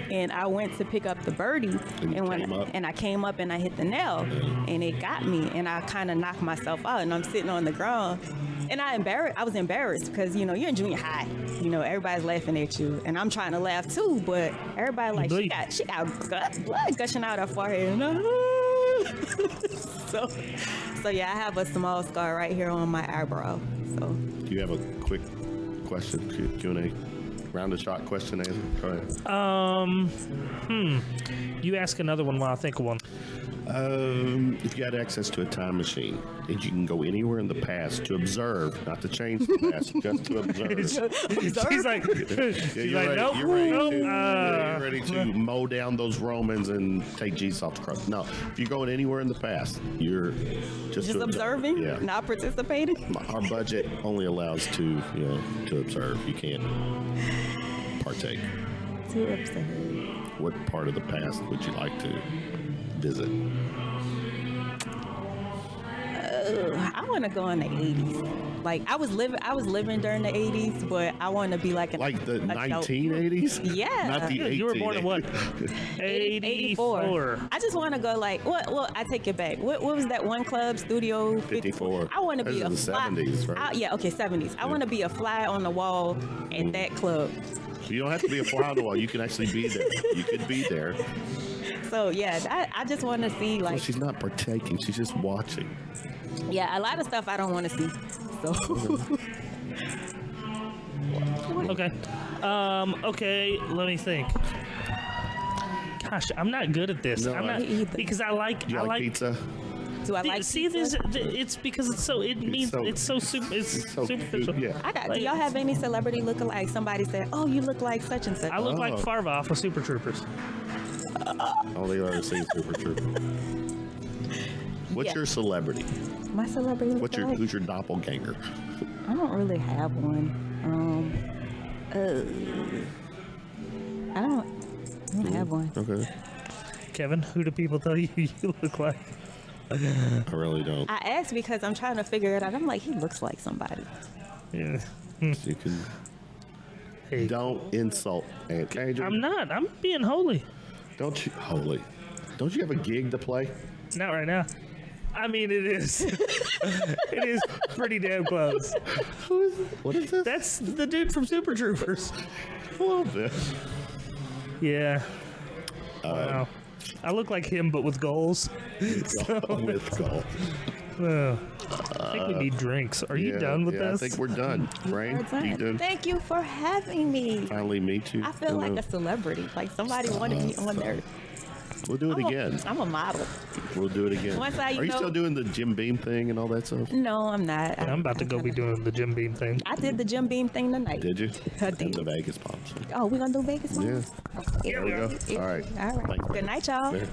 Speaker 3: And I went to pick up the birdie, and I came up and I hit the nail, and it got me, and I kind of knocked myself out, and I'm sitting on the ground, and I was embarrassed because you're in junior high, everybody's laughing at you, and I'm trying to laugh too, but everybody like she got blood gushing out her forehead, so yeah, I have a small scar right here on my eyebrow. So
Speaker 2: do you have a quick question Q&A? Round of shot question answer. Go ahead.
Speaker 4: You ask another one while I think of one.
Speaker 2: If you had access to a time machine and you can go anywhere in the past to observe, not to change the past, just to observe.
Speaker 4: She's like, nope.
Speaker 2: You're ready to mow down those Romans and take Jesus off the cross. No, if you're going anywhere in the past, you're just
Speaker 3: observing,
Speaker 2: yeah.
Speaker 3: Not participating.
Speaker 2: Our budget only allows to observe. You can't partake.
Speaker 3: To observe.
Speaker 2: What part of the past would you like to visit?
Speaker 3: I want to go in the 80s. Like I was living during the 80s, but I want to be like
Speaker 2: the 1980s.
Speaker 3: Yeah,
Speaker 2: not the 1880s.
Speaker 4: You were born in what? 84.
Speaker 3: I just want to go like what? Well, I take it back. What was that one club? Studio
Speaker 2: 54.
Speaker 3: I want to be
Speaker 2: a
Speaker 3: fly.
Speaker 2: 70s, right?
Speaker 3: Yeah, okay, 70s. I want to be a fly on the wall at that club.
Speaker 2: You don't have to be a fly on the wall. You can actually be there. You could be there.
Speaker 3: So yeah, I just want to see
Speaker 2: Well,
Speaker 3: like
Speaker 2: she's not partaking. She's just watching.
Speaker 3: yeah, a lot of stuff I don't want to see. So
Speaker 4: Okay. Okay, let me think. Gosh, I'm not good at this.
Speaker 2: No,
Speaker 4: I'm not
Speaker 3: Me either.
Speaker 4: because I like
Speaker 2: Do you like pizza?
Speaker 3: do I like
Speaker 4: see
Speaker 3: pizza?
Speaker 4: this? It's because it's so. It means it's so
Speaker 2: so
Speaker 4: superficial.
Speaker 2: yeah.
Speaker 3: I got. Do y'all have any celebrity look-alike? Somebody said, "Oh, you look like such and such."
Speaker 4: I look like
Speaker 2: Oh.
Speaker 4: Farva off of Super Troopers.
Speaker 2: Only I've ever seen Super Trooper. What's
Speaker 3: Yeah.
Speaker 2: your celebrity?
Speaker 3: My celebrity look-alike?
Speaker 2: Who's your doppelganger?
Speaker 3: I don't really have one. I don't have one.
Speaker 2: Okay.
Speaker 4: Kevin, who do people tell you you look like?
Speaker 2: I really don't.
Speaker 3: I asked because I'm trying to figure it out. I'm like, he looks like somebody.
Speaker 4: Yeah.
Speaker 2: You can
Speaker 4: Hey,
Speaker 2: don't insult Aunt Andrew.
Speaker 4: I'm not. I'm being holy.
Speaker 2: Don't you holy? Don't you have a gig to play?
Speaker 4: Not right now. I mean, it is. It is pretty damn close.
Speaker 2: What is this?
Speaker 4: That's the dude from Super Troopers.
Speaker 2: a little bit.
Speaker 4: Yeah. Wow. I look like him, but with goals.
Speaker 2: With golf.
Speaker 4: I think we need drinks. Are you done with this?
Speaker 2: I think we're done. Right? You done?
Speaker 3: Thank you for having me.
Speaker 2: Finally meet you.
Speaker 3: I feel like a celebrity. Like somebody wanted me on there.
Speaker 2: We'll do it again.
Speaker 3: I'm a model.
Speaker 2: We'll do it again.
Speaker 3: Once I,
Speaker 2: Are you still doing the Jim Beam thing and all that stuff?
Speaker 3: No, I'm not.
Speaker 4: I'm about to go be doing the Jim Beam thing.
Speaker 3: I did the Jim Beam thing tonight.
Speaker 2: Did you?
Speaker 3: I
Speaker 2: And
Speaker 3: did.
Speaker 2: the Vegas pops.
Speaker 3: Oh, we're gonna do Vegas.
Speaker 2: Yeah.
Speaker 3: Okay.
Speaker 2: There we go. All right.
Speaker 3: All right.
Speaker 2: Thank you.
Speaker 3: Good night, y'all.
Speaker 2: There.